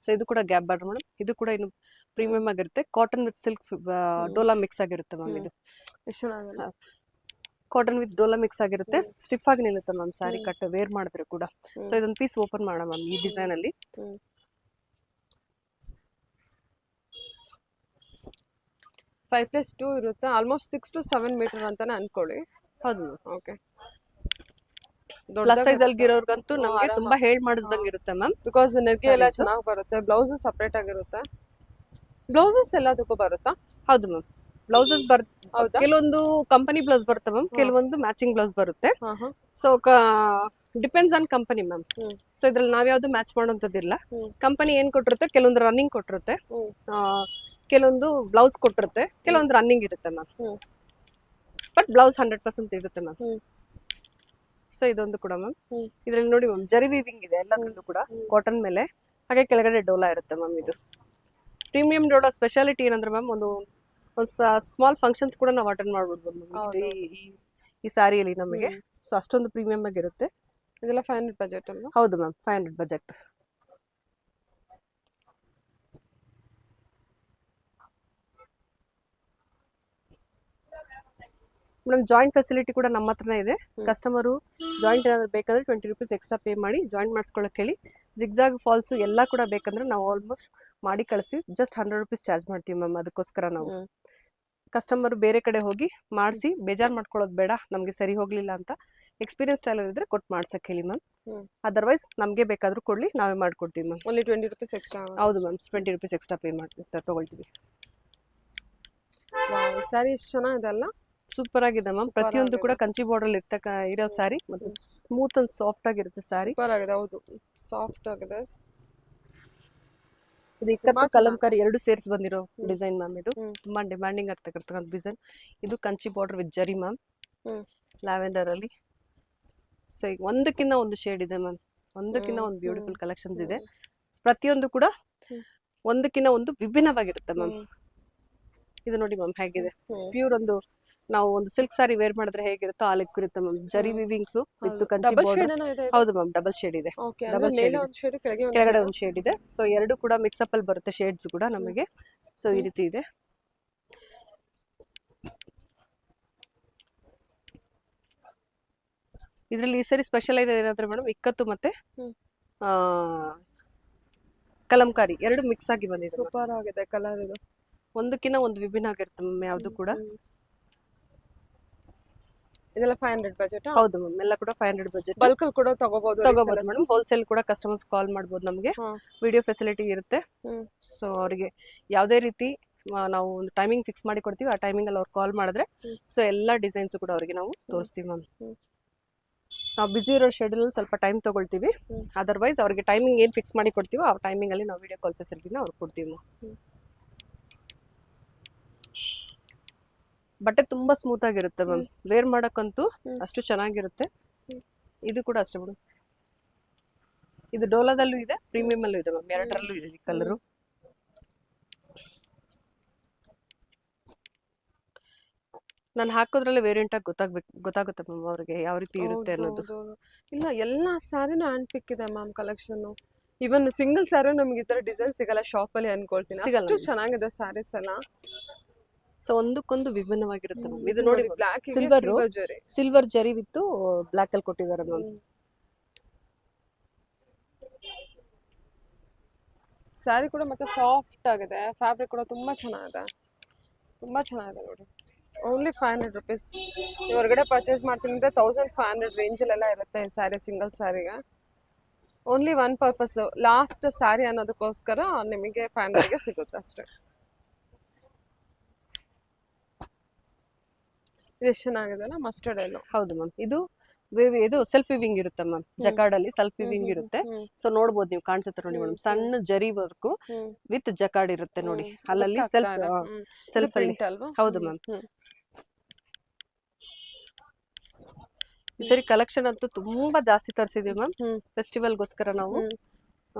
ಸೊ ಇದು ಕೂಡ ಗ್ಯಾಪ್ ಬಾರ್ಡರ್ ಮೇಡಮ್. ಇದು ಕೂಡ ಇನ್ನು ಪ್ರೀಮಿಯಂ ಆಗಿರುತ್ತೆ. Cotton with silk Dhola mix ಆಗಿರುತ್ತೆ ಮ್ಯಾಮ್. ಇದು ಕಾಟನ್ ವಿತ್ ಡೋಲಾ ಮಿಕ್ಸ್ ಆಗಿರುತ್ತೆ. ಸ್ಟಿಫ್ ಆಗಿ ನಿಲ್ಲುತ್ತೆ ಮ್ಯಾಮ್ ಸ್ಯಾರಿ ಕಟ್ ವೇರ್ ಮಾಡಿದ್ರೆ ಕೂಡ. ಸೊ ಇದೊಂದು ಪೀಸ್ ಓಪನ್ ಮಾಡೋಣ ಮ್ಯಾಮ್ ಈ ಡಿಸೈನ್ ಅಲ್ಲಿ. 5+2 ಇರುತ್ತೆ. ಆಲ್ಮೋಸ್ಟ್ 6 to 7 ಮೀಟರ್ ಅಂತಾನೆ ಅನ್ಕೊಳ್ಳಿ. ಹೌದು. ಓಕೆ, ಪ್ಲಸ್ ಸೈಜ್ ಅಲ್ಲಿ ಇರೋರ್ಗಂತೂ ನಮಗೆ ತುಂಬಾ ಹೇಳ್ ಮಾಡಿಸ್ದಂಗೆ ಇರುತ್ತೆ ಮ್ಯಾಮ್. ಬಿಕಾಸ್ ನೆರಿಗೆ ಎಲ್ಲ ಚೆನ್ನಾಗಿ ಬರುತ್ತೆ. ಬ್ಲೌಸ್ ಸಪರೇಟ್ ಆಗಿರುತ್ತೆ. ಬ್ಲೌಸಸ್ ಎಲ್ಲದಕ್ಕೂ ಬರುತ್ತಾ? ಹೌದು ಮ್ಯಾಮ್, ಬ್ಲೌಸಸ್ ಕೆಲವೊಂದು ಕಂಪನಿ ಬ್ಲೌಸ್ ಬರುತ್ತೆ ಮ್ಯಾಮ್, ಕೆಲವೊಂದು ಮ್ಯಾಚಿಂಗ್ ಬ್ಲೌಸ್ ಬರುತ್ತೆ. So depends on company ma'am. So ಇದ್ರಲ್ಲಿ ನಾವ್ಯಾವ್ದು ಮ್ಯಾಚ್ ಮಾಡೋಂಥದ್ದಿಲ್ಲ. ಕಂಪನಿ ಏನ್ ಕೊಟ್ಟಿರುತ್ತೆ, ಕೆಲವೊಂದು ರನ್ನಿಂಗ್ ಕೊಟ್ಟಿರುತ್ತೆ, ಕೆಲವೊಂದು ಬ್ಲೌಸ್ ಕೊಟ್ಟಿರುತ್ತೆ, ಕೆಲವೊಂದು ರನ್ನಿಂಗ್ ಇರುತ್ತೆ ಮ್ಯಾಮ್. ಬಟ್ ಬ್ಲೌಸ್ 100% ಇರುತ್ತೆ ಮ್ಯಾಮ್. ಸೊ ಇದೊಂದು ಕೂಡ ಮ್ಯಾಮ್. ಇದ್ರಲ್ಲಿ ನೋಡಿ ಮ್ಯಾಮ್ ಜರಿ ವೀವಿಂಗ್ ಇದೆ ಎಲ್ಲದರಲ್ಲೂ ಕೂಡ ಕಾಟನ್ ಮೇಲೆ. ಹಾಗೆ ಕೆಳಗಡೆ ಡೋಲಾ ಇರುತ್ತೆ ಮ್ಯಾಮ್. ಇದು ಪ್ರೀಮಿಯಂ ಡೋಲಾ ಸ್ಪೆಷಾಲಿಟಿ ಏನಂದ್ರೆ ಮ್ಯಾಮ್, ಒಂದು ಸ್ಮಾಲ್ ಫಂಕ್ಷನ್ಸ್ ಕೂಡ ನಾವು ಅಟೆಂಡ್ ಮಾಡ್ಬಿಡ್ಬೋದು ಈ ಸ್ಯಾರಿಯಲ್ಲಿ ನಮಗೆ. ಸೊ ಅಷ್ಟೊಂದು ಪ್ರೀಮಿಯಂ ಆಗಿರುತ್ತೆ. ಇದೆಲ್ಲ 500 ಬಜೆಟ್ ಅಲ್ವಾ? ಹೌದು ma'am, 500 budget. Madam joint facility ಕೂಡ ನಮ್ಮ ಹತ್ರನೇ ಇದೆ. ಕಸ್ಟಮರು ಜಾಯಿಂಟ್ ಏನಾದ್ರು ಬೇಕಾದ್ರೆ 20 ರೂಪೀಸ್ ಎಕ್ಸ್ಟ್ರಾ ಪೇ ಮಾಡಿ ಜಾಯಿಂಟ್ ಮಾಡಿಸ್ಕೊಳ್ಳೋಕೆ ಹೇಳಿ. ಜಿಗ್ಜಾಗ್ ಫಾಲ್ಸು ಎಲ್ಲ ಕೂಡ ಬೇಕಂದ್ರೆ ನಾವು ಆಲ್ಮೋಸ್ಟ್ ಮಾಡಿ ಕಳಿಸ್ತೀವಿ. ಜಸ್ಟ್ 100 ರೂಪೀಸ್ ಚಾರ್ಜ್ ಮಾಡ್ತೀವಿ ಮ್ಯಾಮ್. ಅದಕ್ಕೋಸ್ಕರ ನಾವು ಕಸ್ಟಮರ್ ಬೇರೆ ಕಡೆ ಹೋಗಿ ಮಾಡಿಸಿ ಬೇಜಾರು ಮಾಡ್ಕೊಳ್ಳೋದು ಬೇಡ, ನಮಗೆ ಸರಿ ಹೋಗ್ಲಿಲ್ಲ ಅಂತ ಎಕ್ಸ್ಪೀರಿಯನ್ಸ್ ಟೈಲರ್ ಇದ್ರೆ ಕೊಟ್ಟು ಮಾಡ್ಸಕ್ಕೆ ಹೇಳಿ ಮ್ಯಾಮ್. ಅದರ್ವೈಸ್ ನಮಗೆ ಬೇಕಾದ್ರೂ ಕೊಡ್ಲಿ, ನಾವೇ ಮಾಡ್ಕೊಡ್ತೀವಿ ಮ್ಯಾಮ್. Only 20 rupees extra? ಹೌದು ಮ್ಯಾಮ್, 20 ರೂಪೀಸ್ ಎಕ್ಸ್ಟ್ರಾ ಪೇ ಮಾಡಿ ತಗೊಳ್ತೀವಿ. ಸ್ಯಾರಿ ಎಷ್ಟು ಚೆನ್ನಾಗಿದೆ ಅಲ್ಲ? ಸೂಪರ್ ಆಗಿದೆ ಮ್ಯಾಮ್. ಪ್ರತಿಯೊಂದು ಕೂಡ ಕಂಚಿ ಬಾರ್ಡರ್ ಇರೋ ಸ್ಯಾರಿ, ಮತ್ತೆ ಸ್ಮೂತ್ ಅಂಡ್ ಸಾಫ್ಟ್ ಆಗಿರುತ್ತೆ ಸ್ಯಾರಿ. ಸೂಪರ್ ಆಗಿದೆ, ಹೌದು ಸಾಫ್ಟ್ ಆಗಿದೆ. ಇದು ಇಕ್ಕತ್ತು ಕಲಂಕಾರಿ ಎರಡು ಸೇರ್ಸ್ ಬಂದಿರೋ ಡಿಸೈನ್ ಮ್ಯಾಮ್. ಇದು ತುಂಬಾ ಡಿಮ್ಯಾಂಡಿಂಗ್ ಆಗ್ತಕ್ಕಂಥ ಡಿಸೈನ್. ಇದು ಕಂಚಿ ಬಾರ್ಡರ್ ವಿತ್ ಜರಿ ಮ್ಯಾಮ್, ಲ್ಯಾವೆಂಡರ್ ಅಲ್ಲಿ. ಸೊ ಈಗ ಒಂದಕ್ಕಿಂತ ಒಂದು ಶೇಡ್ ಇದೆ ಮ್ಯಾಮ್, ಒಂದಕ್ಕಿಂತ ಒಂದು ಬ್ಯೂಟಿಫುಲ್ ಕಲೆಕ್ಷನ್ಸ್ ಇದೆ. ಪ್ರತಿಯೊಂದು ಕೂಡ ಒಂದಕ್ಕಿಂತ ಒಂದು ವಿಭಿನ್ನವಾಗಿರುತ್ತೆ ಮ್ಯಾಮ್. ಇದು ನೋಡಿ ಮ್ಯಾಮ್ ಹೇಗಿದೆ, ಪ್ಯೂರ್ ಒಂದು ನಾವು ಒಂದು ಸಿಲ್ಕ್ ಸಾರಿ ವೇರ್ ಮಾಡಿದ್ರೆ ಹೇಗಿರುತ್ತೋ ಆ ಲೆಕ್ಕ ಇರುತ್ತೆ ಮ್ಯಾಮ್. ಜರಿ ವಿವಿಂಗ್ಸ್ ವಿತ್ ಕಂಚಿ ಬಾರ್ಡರ್. ಹೌದು ಮ್ಯಾಮ್, ಡಬಲ್ ಶೇಡ್ ಇದೆ. ಡಬಲ್ ಶೇಡ್ ಕೆಳಗಡೆ ಒಂದು ಶೇಡ್ ಇದೆ. ಸೊ ಎರಡು ಕೂಡ ಮಿಕ್ಸ್ ಅಪ್ ಅಲ್ಲಿ ಬರುತ್ತೆ ಶೇಡ್ಸ್ ಕೂಡ ನಮಗೆ. ಸೊ ಈ ರೀತಿ ಇದೆ. ಇದರಲ್ಲಿ ಈ ಸರಿ ಸ್ಪೆಷಲ್ ಇದೆ ಏನಂದ್ರೆ ಮೇಡಮ್, ಇಕ್ಕತ್ತು ಮತ್ತೆ ಕಲಂಕಾರಿ ಎರಡು ಮಿಕ್ಸ್ ಆಗಿ ಬಂದಿದೆ. ಸೂಪರ್ ಆಗಿದೆ ಕಲರ್. ಇದು ಒಂದಕ್ಕಿಂತ ಒಂದು ವಿಭಿನ್ನ ಆಗಿರುತ್ತೆ ಮ್ಯಾಮ್ ಯಾವುದು ಕೂಡ. ಇದೆಲ್ಲ 500 ಬಜೆಟ್. ಹೌದು ಮ್ಯಾಮ್, ಎಲ್ಲ ಕೂಡ 500 ಬಜೆಟ್. ಬಲ್ಕ್ ಕೂಡ ತಗೋಬಹುದು ಮೇಡಮ್. ಹೋಲ್ಸೇಲ್ ಕೂಡ ಕಸ್ಟಮರ್ಸ್ ಕಾಲ್ ಮಾಡಬಹುದು, ನಮಗೆ ವಿಡಿಯೋ ಫೆಸಿಲಿಟಿ ಇರುತ್ತೆ. ಸೊ ಅವರಿಗೆ ಯಾವುದೇ ರೀತಿ ನಾವು ಒಂದು ಟೈಮಿಂಗ್ ಫಿಕ್ಸ್ ಮಾಡಿ ಕೊಡ್ತೀವಿ, ಆ ಟೈಮಿಂಗ್ ಅಲ್ಲಿ ಅವ್ರು ಕಾಲ್ ಮಾಡಿದ್ರೆ ಸೊ ಎಲ್ಲ ಡಿಸೈನ್ಸ್ ಕೂಡ ಅವರಿಗೆ ನಾವು ತೋರಿಸ್ತೀವಿ ಮ್ಯಾಮ್. ನಾವು ಬಿಸಿ ಇರೋ ಶೆಡ್ಯೂಲ್ ಸ್ವಲ್ಪ ಟೈಮ್ ತಗೊಳ್ತೀವಿ. ಅದರ್ವೈಸ್ ಅವ್ರಿಗೆ ಟೈಮಿಂಗ್ ಏನು ಫಿಕ್ಸ್ ಮಾಡಿ ಕೊಡ್ತೀವೋ ಆ ಟೈಮಿಂಗ್ ಅಲ್ಲಿ ನಾವು ವಿಡಿಯೋ ಕಾಲ್ ಫೆಸಿಲಿಟಿನ ಅವ್ರಿಗೆ ಕೊಡ್ತೀವಿ ಮ್ಯಾಮ್. ಬಟ್ಟೆ ತುಂಬಾ ಸ್ಮೂತ್ ಆಗಿರುತ್ತೆ ಮ್ಯಾಮ್, ವೇರ್ ಮಾಡಕ್ಕಂತೂ ಅಷ್ಟು ಚೆನ್ನಾಗಿರುತ್ತೆ. ಇದು ಕೂಡ ಅಷ್ಟೇ ಮೇಡಮ್. ಇದು ಡೋಲಾದಲ್ಲೂ ಇದೆ, ಪ್ರೀಮಿಯಂ ಅಲ್ಲೂ ಇದೆ ಮ್ಯಾಮ್, ಎರಡರಲ್ಲೂ ಇದೆ ಈ ಕಲರು. ನಾನು ಹಾಕೋದ್ರಲ್ಲೇ ವೇರಿಯಂಟ್ ಆಗಿ ಗೊತ್ತಾಗುತ್ತೆ ಮ್ಯಾಮ್ ಅವ್ರಿಗೆ ಯಾವ ರೀತಿ ಇರುತ್ತೆ ಅನ್ನೋದು. ಇಲ್ಲ, ಎಲ್ಲ ಸ್ಯಾರಿನೂ ಹ್ಯಾಂಡ್ ಪಿಕ್ ಇದೆ ಮ್ಯಾಮ್ ಕಲೆಕ್ಷನ್. ಇವನ್ ಸಿಂಗಲ್ ಸ್ಯಾರಿ ನಮ್ಗೆ ಈ ತರ ಡಿಸೈನ್ ಸಿಗಲ್ಲ ಶಾಪ್ ಅಲ್ಲಿ ಅನ್ಕೊಳ್ತೀನಿ, ಅಷ್ಟು ಚೆನ್ನಾಗಿದೆ ಸ್ಯಾರೀಸ್ ಎಲ್ಲ. ಸೊ ಒಂದಕ್ಕೊಂದು ವಿಭಿನ್ನವಾಗಿರುತ್ತೆ ಮ್ಯಾಮ್. ಇದು ನೋಡಿ ಬ್ಲಾಕ್ ಸಿಲ್ವರ್ ಜರಿ ವಿತ್ ಬ್ಲಾಕ್ ಅಲ್ಲಿ ಕೊಟ್ಟಿದ್ದಾರೆ ಮ್ಯಾಮ್. ಸ್ಯಾರಿ ಕೂಡ ಮತ್ತೆ ಸಾಫ್ಟ್ ಆಗಿದೆ, ಫ್ಯಾಬ್ರಿಕ್ ಕೂಡ ತುಂಬಾ ಚೆನ್ನಾಗಿದೆ, ತುಂಬಾ ಚೆನ್ನಾಗಿದೆ ನೋಡಿ. Only 500 rupees. ಹೊರಗಡೆ ಪರ್ಚೇಸ್ ಮಾಡ್ತೀನಿ ಅಂದ್ರೆ 1500 ರೇಂಜಲ್ಲೆಲ್ಲ ಇರುತ್ತೆ ಈ ಸ್ಯಾರಿ, ಸಿಂಗಲ್ ಸ್ಯಾರಿಗೆ. Only one purpose, last sari ಅನ್ನೋದಕ್ಕೋಸ್ಕರ ನಿಮಗೆ 500ಗೆ ಸಿಗುತ್ತೆ ಅಷ್ಟೇ. ಇದು ಚೆನ್ನಾಗಿದೆ ಅಲ್ಲ, ಮಸ್ಟರ್ಡ್ ಎಲ್ಲೋ. ಹೌದು ಮ್ಯಾಮ್, ಇದು ಸೆಲ್ಫ್ ವಿವಿಂಗ್ ಇರುತ್ತೆ ಮ್ಯಾಮ್. ಜಕಾರ್ಡ್ ಅಲ್ಲಿ ಸೆಲ್ಫ್ ವಿವಿಂಗ್ ಇರುತ್ತೆ. ಸೊ ನೋಡ್ಬೋದು, ನೀವು ಕಾಣಿಸುತ್ತೆ ನೋಡಿ ಮೇಡಮ್, ಸಣ್ಣ ಜರಿ ವರ್ಕು ವಿತ್ ಜಕಾರ್ಡ್ ಇರುತ್ತೆ ನೋಡಿ. ಅಲ್ಲಲ್ಲಿ ಸೆಲ್ಫ್ ಅಲ್ಲಿ. ಹೌದು ಮ್ಯಾಮ್. ಈ ಸರಿ ಕಲೆಕ್ಷನ್ ಅಂತೂ ತುಂಬಾ ಜಾಸ್ತಿ ತರಿಸಿದೀವಿ ಮ್ಯಾಮ್, ಫೆಸ್ಟಿವಲ್ಗೋಸ್ಕರ ನಾವು.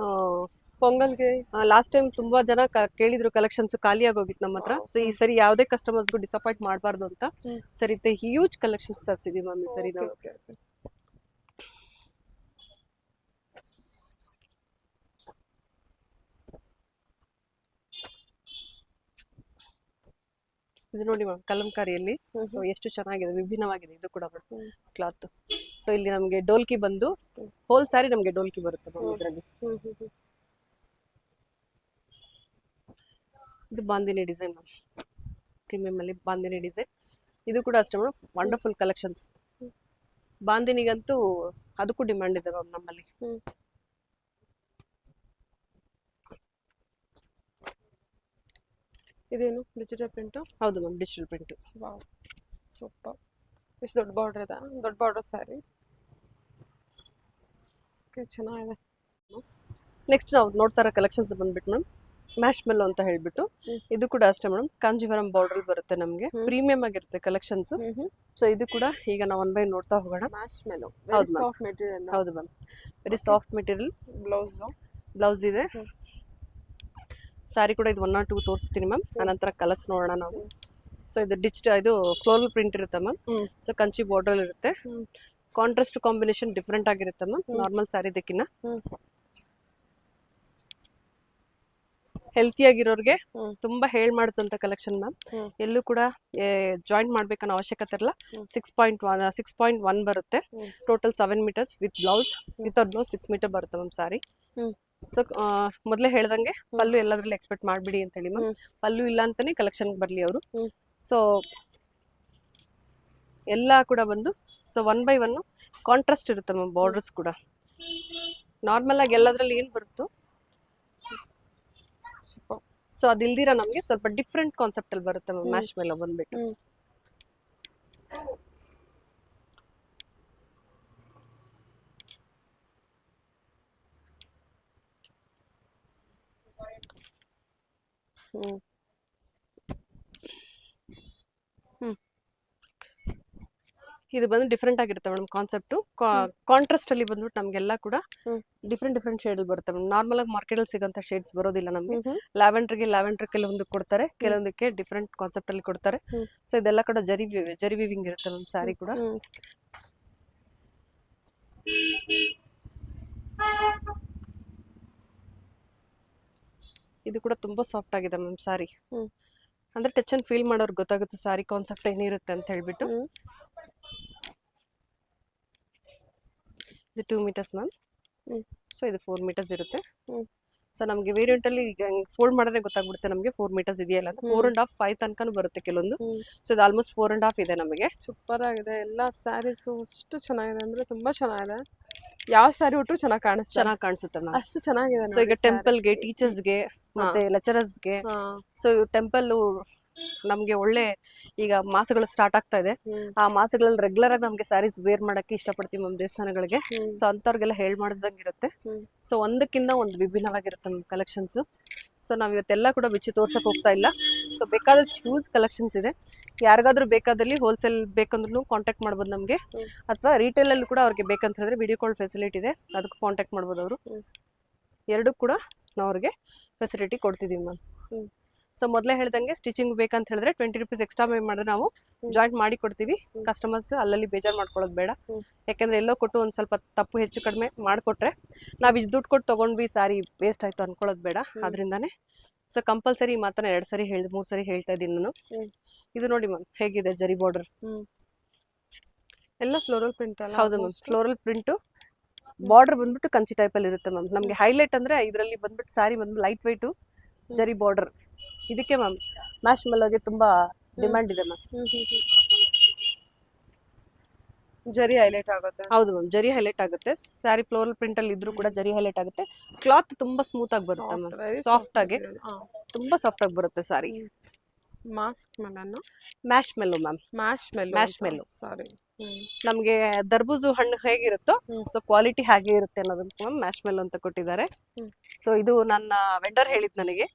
ಪೊಂಗಲ್ಗೆ ಲಾಸ್ಟ್ ಟೈಮ್ ತುಂಬಾ ಜನ ಕೇಳಿದ್ರು, ಕಲೆಕ್ಷನ್ಸ್ ಖಾಲಿ ಆಗೋಗಿತ್ತು ನಮ್ಮ ಹತ್ರ. ಸೊ ಈ ಸರಿ ಯಾವುದೇ ಕಸ್ಟಮರ್ಸ್ಗೂ ಡಿಸಪಾಯಿಂಟ್ ಮಾಡಬಾರ್ದು ಅಂತ ಸರಿ ಹ್ಯೂಜ್ ಕಲೆಕ್ಷನ್ಸ್ ತರಿಸಿದೀವಿ ಮ್ಯಾಮ್ ಈ ಸರಿ ನಾವು. ಇದು ನೋಡಿ ಮ್ಯಾಮ್, ಕಲಂಕಾರಿಯಲ್ಲಿ ಸೊ ಎಷ್ಟು ಚೆನ್ನಾಗಿದೆ, ವಿಭಿನ್ನವಾಗಿದೆ ಇದು ಕೂಡ ಕ್ಲಾತ್. ಸೊ ಇಲ್ಲಿ ನಮಗೆ ಡೋಲ್ಕಿ ಬಂದು ಹೋಲ್ ಸ್ಯಾರಿ ನಮಗೆ ಡೋಲ್ಕಿ ಬರುತ್ತೆ ಮ್ಯಾಮ್ ಇದರಲ್ಲಿ. ಇದು ಬಾಂದಿನಿ ಡಿಸೈನ್ ಮ್ಯಾಮ್, ಪ್ರೀಮಿಯಂ ಅಲ್ಲಿ ಬಾಂದಿನಿ ಡಿಸೈನ್. ಇದು ಕೂಡ ಅಷ್ಟೇ ಮೇಡಮ್, ವಂಡರ್ಫುಲ್ ಕಲೆಕ್ಷನ್ಸ್. ಬಾಂದಿನಿಗಂತೂ ಅದಕ್ಕೂ ಡಿಮ್ಯಾಂಡ್ ಇದೆ ಮ್ಯಾಮ್ ನಮ್ಮಲ್ಲಿ. ಇದೇನು ಡಿಜಿಟಲ್ ಪ್ರಿಂಟ್? ಹೌದು ma'am, digital print. Wow, super. ಎಷ್ಟು ದೊಡ್ಡ ಬಾರ್ಡರ್ ಇದೆ, ದೊಡ್ಡ ಬಾರ್ಡರ್ ಸ್ಯಾರಿ. ಓಕೆ, ಚೆನ್ನಾಗಿದೆ. ನೆಕ್ಸ್ಟ್ ನಾವು ನೋಡ್ತಾ ಇರೋ ಕಲೆಕ್ಷನ್ಸ್ ಬಂದ್ಬಿಟ್ಟು ಮ್ಯಾಮ್, ಮ್ಯಾಶ್ ಮೆಲ್ಲೋ ಅಂತ ಹೇಳ್ಬಿಟ್ಟು. ಇದು ಕೂಡ ಅಷ್ಟೇ ಮೇಡಮ್, ಕಾಂಜೀವರಂ ಬಾರ್ಡರ್ ಬರುತ್ತೆ ನಮಗೆ, ಪ್ರೀಮಿಯಂ ಆಗಿರುತ್ತೆ ಕಲೆಕ್ಷನ್ಸ್. ಸೊ ಇದು ಕೂಡ ಈಗ ನಾವು ಒನ್ ಬೈ ನೋಡ್ತಾ ಹೋಗೋಣ. ಮ್ಯಾಶ್ ಮೆಲ್ಲೋ, ಹೌದು ಸಾಫ್ಟ್ ಮೆಟೀರಿಯಲ್. ಹೌದು ma'am, very soft material. Blouse ಇದೆ. ಸ್ಯಾರಿ ಕೂಡ ಇದು 1 or 2 ತೋರಿಸ್ತೀನಿ ಮ್ಯಾಮ್, ಆನಂತರ ಕಲರ್ಸ್ ನೋಡೋಣ ನಾವು. ಸೊ ಇದು ಇದು ಫ್ಲೋರಲ್ ಪ್ರಿಂಟ್ ಇರುತ್ತೆ ಮ್ಯಾಮ್. ಸೊ ಕಂಚಿ ಬಾರ್ಡರ್ ಇರುತ್ತೆ. ಕಾಂಟ್ರಾಸ್ಟ್ ಕಾಂಬಿನೇಷನ್ ಡಿಫ್ರೆಂಟ್ ಆಗಿರುತ್ತೆ ಮ್ಯಾಮ್ ನಾರ್ಮಲ್ ಸ್ಯಾರಿದಕ್ಕಿನ್ನ. ಹೆಲ್ತಿ ಆಗಿರೋರಿಗೆ ತುಂಬಾ ಮಾಡಿಸಂತ ಕಲೆಕ್ಷನ್ ಮ್ಯಾಮ್. ಎಲ್ಲೂ ಕೂಡ ಜಾಯಿಂಟ್ ಮಾಡ್ಬೇಕನ್ನೋ ಅವಶ್ಯಕತೆ ಇರಲ್ಲ. 6.1 ಬರುತ್ತೆ. Total 7 metres with blouse, without blouse 6 metre ಬರುತ್ತೆ ಮ್ಯಾಮ್ ಸ್ಯಾರಿ. ಸೊ ಮೊದಲೇ ಹೇಳ್ದಂಗೆ ಪಲ್ಲು ಎಲ್ಲದ್ರಲ್ಲಿ ಎಕ್ಸ್ಪೆಕ್ಟ್ ಮಾಡ್ಬಿಡಿ ಅಂತ ಹೇಳಿ ಮ್ಯಾಮ್. ಪಲ್ಲು ಇಲ್ಲ ಅಂತಾನೆ ಕಲೆಕ್ಷನ್ ಬರ್ಲಿ ಅವರು. ಸೊ ಎಲ್ಲ ಕೂಡ ಬಂದು ಸೊ 1 by 1 ಕಾಂಟ್ರಾಸ್ಟ್ ಇರುತ್ತೆ ಮ್ಯಾಮ್. ಬಾರ್ಡರ್ಸ್ ಕೂಡ ನಾರ್ಮಲ್ ಆಗಿ ಎಲ್ಲದ್ರಲ್ಲಿ ಏನ್ ಬರುತ್ತೋ ಸೊ ಅದಿಲ್ದಿರ ನಮ್ಗೆ ಸ್ವಲ್ಪ ಡಿಫ್ರೆಂಟ್ ಕಾನ್ಸೆಪ್ಟ್ ಅಲ್ಲಿ ಬರುತ್ತೆ ಮ್ಯಾಮ್. ಮ್ಯಾಶ್ ಮೇಲೆ ಬಂದ್ಬಿಟ್ಟು ಹ್ಮ್ ಹ್ಮ್ ಇದು ಬಂದು ಡಿಫ್ರೆಂಟ್ ಆಗಿರುತ್ತೆ ಮೇಡಮ್ ಕಾನ್ಸೆಪ್ಟು. ಕಾಂಟ್ರಾಸ್ಟ್ ಅಲ್ಲಿ ಬಂದ್ಬಿಟ್ಟು ನಮಗೆಲ್ಲ ಕೂಡ ಹ್ಮ್. ಡಿಫ್ರೆಂಟ್ ಶೇಡ್ ಬರುತ್ತೆ ಮೇಡಮ್. ನಾರ್ಮಲ್ ಆಗಿ ಮಾರ್ಕೆಟ್ ಅಲ್ಲಿ ಸಿಗೋಂಥ ಶೇಡ್ಸ್ ಬರೋದಿಲ್ಲ ನಮಗೆ. ಹ್ಮ್ ಲ್ಯಾವೆಂಡರ್ ಕೆಲವೊಂದು ಕೊಡ್ತಾರೆ, ಕೆಲವೊಂದಕ್ಕೆ ಡಿಫ್ರೆಂಟ್ ಕಾನ್ಸೆಪ್ಟ್ ಅಲ್ಲಿ ಕೊಡ್ತಾರೆ. ಹ್ಮ್. ಸೊ ಇದೆಲ್ಲ ಕೂಡ ಜರಿ ವಿವಿಂಗ್ ಇರುತ್ತೆ ಮ್ಯಾಮ್ ಸ್ಯಾರಿ ಕೂಡ. ಹ್ಮ್. ಇದು ಕೂಡ ತುಂಬಾ ಸಾಫ್ಟ್ ಆಗಿದೆ ಮ್ಯಾಮ್ ಸ್ಯಾರಿ. ಹ್ಮ್. ಅಂದ್ರೆ ಟಚ್ ಅಂಡ್ ಫೀಲ್ ಮಾಡೋರ್ಗೆ ಗೊತ್ತಾಗುತ್ತೆ ಸ್ಯಾರಿ ಕಾನ್ಸೆಪ್ಟ್ ಏನಿರುತ್ತೆ ಅಂತ ಹೇಳ್ಬಿಟ್ಟು. ಹ್ಮ್. ಇದು 2 ಮೀಟರ್ಸ್ ಮ್ಯಾಮ್. ಹ್ಮ್. ಸೊ ಇದು 4 ಮೀಟರ್ಸ್ ಇರುತ್ತೆ. ಹ್ಮ್. ಸೊ ನಮಗೆ ವೇರಿಯಂಟ್ ಅಲ್ಲಿ ಈಗ ಫೋಲ್ಡ್ ಮಾಡಿದ್ರೆ ಗೊತ್ತಾಗ್ಬಿಡುತ್ತೆ ನಮಗೆ 4 ಮೀಟರ್ಸ್ ಇದೆಯಲ್ಲ ಅಂತ. 4.5 5 ತನಕನೂ ಬರುತ್ತೆ ಕೆಲವೊಂದು. ಸೊ ಇದು ಆಲ್ಮೋಸ್ಟ್ 4.5 ಇದೆ ನಮಗೆ. ಸೂಪರ್ ಆಗಿದೆ ಎಲ್ಲ ಸ್ಯಾರೀಸು. ಅಷ್ಟು ಚೆನ್ನಾಗಿದೆ ಅಂದ್ರೆ ತುಂಬಾ ಚೆನ್ನಾಗಿದೆ. ಯಾವ ಸ್ಯಾರಿ ಉಟ್ರು ಚೆನ್ನಾಗಿ ಕಾಣಿಸುತ್ತೆ ಮ್ಯಾಮ್. ಅಷ್ಟು ಚೆನ್ನಾಗಿದೆ ಸೊ ಈಗ ಟೆಂಪಲ್ಗೆ, ಟೀಚರ್ಸ್ಗೆ ಮತ್ತೆ ಲೆಕ್ಚರರ್ಸ್ಗೆ, ಸೊ ಟೆಂಪಲ್ ನಮ್ಗೆ ಒಳ್ಳೆ ಈಗ ಮಾಸಗಳು ಸ್ಟಾರ್ಟ್ ಆಗ್ತಾ ಇದೆ. ಆ ಮಾಸಗಳಲ್ಲಿ ರೆಗ್ಯುಲರ್ ಆಗಿ ನಮ್ಗೆ ಸ್ಯಾರೀಸ್ ವೇರ್ ಮಾಡಕ್ಕೆ ಇಷ್ಟಪಡ್ತೀವಿ ಮ್ಯಾಮ್ ದೇವಸ್ಥಾನಗಳಿಗೆ. ಸೊ ಅಂತವ್ರಿಗೆಲ್ಲ ಮಾಡಿದಂಗೆ ಇರುತ್ತೆ. ಸೊ ಒಂದಕ್ಕಿಂತ ಒಂದು ವಿಭಿನ್ನವಾಗಿರುತ್ತೆ ಮ್ಯಾಮ್ ಕಲೆಕ್ಷನ್ಸ್. ಸೊ ನಾವ್ ಇವತ್ತೆಲ್ಲ ಕೂಡ ಬಿಚ್ಚಿ ತೋರ್ಸಕ್ ಹೋಗ್ತಾ ಇಲ್ಲ. ಸೊ ಬೇಕಾದಷ್ಟು ಹ್ಯೂಜ್ ಕಲೆಕ್ಷನ್ಸ್ ಇದೆ. ಯಾರಿಗಾದ್ರೂ ಬೇಕಾದಲ್ಲಿ ಹೋಲ್ಸೇಲ್ ಬೇಕಂದ್ರೂ ಕಾಂಟ್ಯಾಕ್ಟ್ ಮಾಡ್ಬೋದು ನಮ್ಗೆ, ಅಥವಾ ರಿಟೇಲ್ ಅಲ್ಲಿ ಕೂಡ ಅವ್ರಿಗೆ ಬೇಕಂತ ಹೇಳಿದ್ರೆ ವಿಡಿಯೋ ಕಾಲ್ ಫೆಸಿಲಿಟಿ ಇದೆ, ಅದಕ್ಕೆ ಕಾಂಟ್ಯಾಕ್ಟ್ ಮಾಡ್ಬೋದು ಅವರು. ಎರಡೂ ಕೂಡ ನಾವು ಅವ್ರಿಗೆ ಫೆಸಿಲಿಟಿ ಕೊಡ್ತಿದೀವಿ ಮ್ಯಾಮ್. ಸೊ ಮೊದಲೇ ಹೇಳ್ದಂಗೆ ಸ್ಟಿಚಿಂಗ್ ಬೇಕಂತ ಹೇಳಿದ್ರೆ 20 ರೂಪೀಸ್ ಎಕ್ಸ್ಟ್ರಾ ಪೇ ಮಾಡಿದ್ರೆ ನಾವು ಜಾಯಿಂಟ್ ಮಾಡಿ ಕೊಡ್ತೀವಿ. ಕಸ್ಟಮರ್ಸ್ ಅಲ್ಲಲ್ಲಿ ಬೇಜಾರು ಮಾಡ್ಕೊಳ್ಳೋದು ಬೇಡ. ಯಾಕೆಂದ್ರೆ ಎಲ್ಲೋ ಕೊಟ್ಟು ಒಂದ್ ಸ್ವಲ್ಪ ತಪ್ಪು ಹೆಚ್ಚು ಕಡಿಮೆ ಮಾಡಿಕೊಟ್ರೆ ನಾವ್ ಇಷ್ಟು ದುಡ್ಡು ಕೊಟ್ಟು ತಗೊಂಡ್ವಿ ಸಾರಿ ವೇಸ್ಟ್ ಆಯ್ತು ಅನ್ಕೊಳ್ಳೋದು ಬೇಡ. ಅದರಿಂದಾನೆ ಸೊ ಕಂಪಲ್ಸರಿ ಮಾತನ್ನ 2 ಸರಿ 3 ಸರಿ ಹೇಳ್ತಾ ಇದ್ದೀನಿ ನಾನು. ಇದು ನೋಡಿ ಮ್ಯಾಮ್ ಹೇಗಿದೆ ಜರಿ ಬಾರ್ಡರ್. ಎಲ್ಲ ಫ್ಲೋರಲ್ ಪ್ರಿಂಟ್ ಅಲ್ಲ? ಹೌದು ಮ್ಯಾಮ್, ಫ್ಲೋರಲ್ ಪ್ರಿಂಟ್. ಬಾರ್ಡರ್ ಬಂದ್ಬಿಟ್ಟು ಕಂಚಿ ಟೈಪ್ ಅಲ್ಲಿ ಇರುತ್ತೆ ಮ್ಯಾಮ್. ನಮ್ಗೆ ಹೈಲೈಟ್ ಅಂದ್ರೆ ಇದರಲ್ಲಿ ಬಂದ್ಬಿಟ್ಟು ಸಾರಿ ಬಂದ್ಬಿಟ್ಟು ಲೈಟ್ ವೈಟ್ ಜರಿ ಬಾರ್ಡರ್. ಇದಕ್ಕೆ ಮ್ಯಾಮ್ ಮ್ಯಾಶ್ ಮೆಲ್ಲೋಗೆ ತುಂಬಾ ಡಿಮ್ಯಾಂಡ್ ಇದೆ ಮ್ಯಾಮ್. ಜರಿ ಹೈಲೈಟ್ ಆಗುತ್ತೆ. ಹೌದು ಮ್ಯಾಮ್, ಜರಿ ಹೈಲೈಟ್ ಆಗುತ್ತೆ. ಸ್ಯಾರಿ ಫ್ಲೋರಲ್ ಪ್ರಿಂಟ್ ಅಲ್ಲಿ ಇದ್ರೂ ಕೂಡ ಜರಿ ಹೈಲೈಟ್ ಆಗುತ್ತೆ. ಕ್ಲಾತ್ ತುಂಬಾ ಸ್ಮೂತ್ ಆಗಿ ಬರುತ್ತೆ ಮ್ಯಾಮ್, ಸಾಫ್ಟ್ ಆಗಿ, ತುಂಬಾ ಸಾಫ್ಟ್ ಆಗಿ ಬರುತ್ತೆ sari. Muskmelon, marshmallow ma'am. Marshmallow sari. ನಮ್ಗೆ ದರ್ಬೂಜು ಹಣ್ಣು ಹೇಗಿರುತ್ತೋ ಸೊ ಕ್ವಾಲಿಟಿ ಹಾಗೆ ಇರುತ್ತೆ ಅನ್ನೋದನ್ನ ಮ್ಯಾಶ್ ಮೆಲ್ಲೋ ಅಂತ ಕೊಟ್ಟಿದ್ದಾರೆ. ಸೊ ಇದು ನನ್ನ ವೆಂಡರ್ ಹೇಳಿದ್ ನನಗೆ,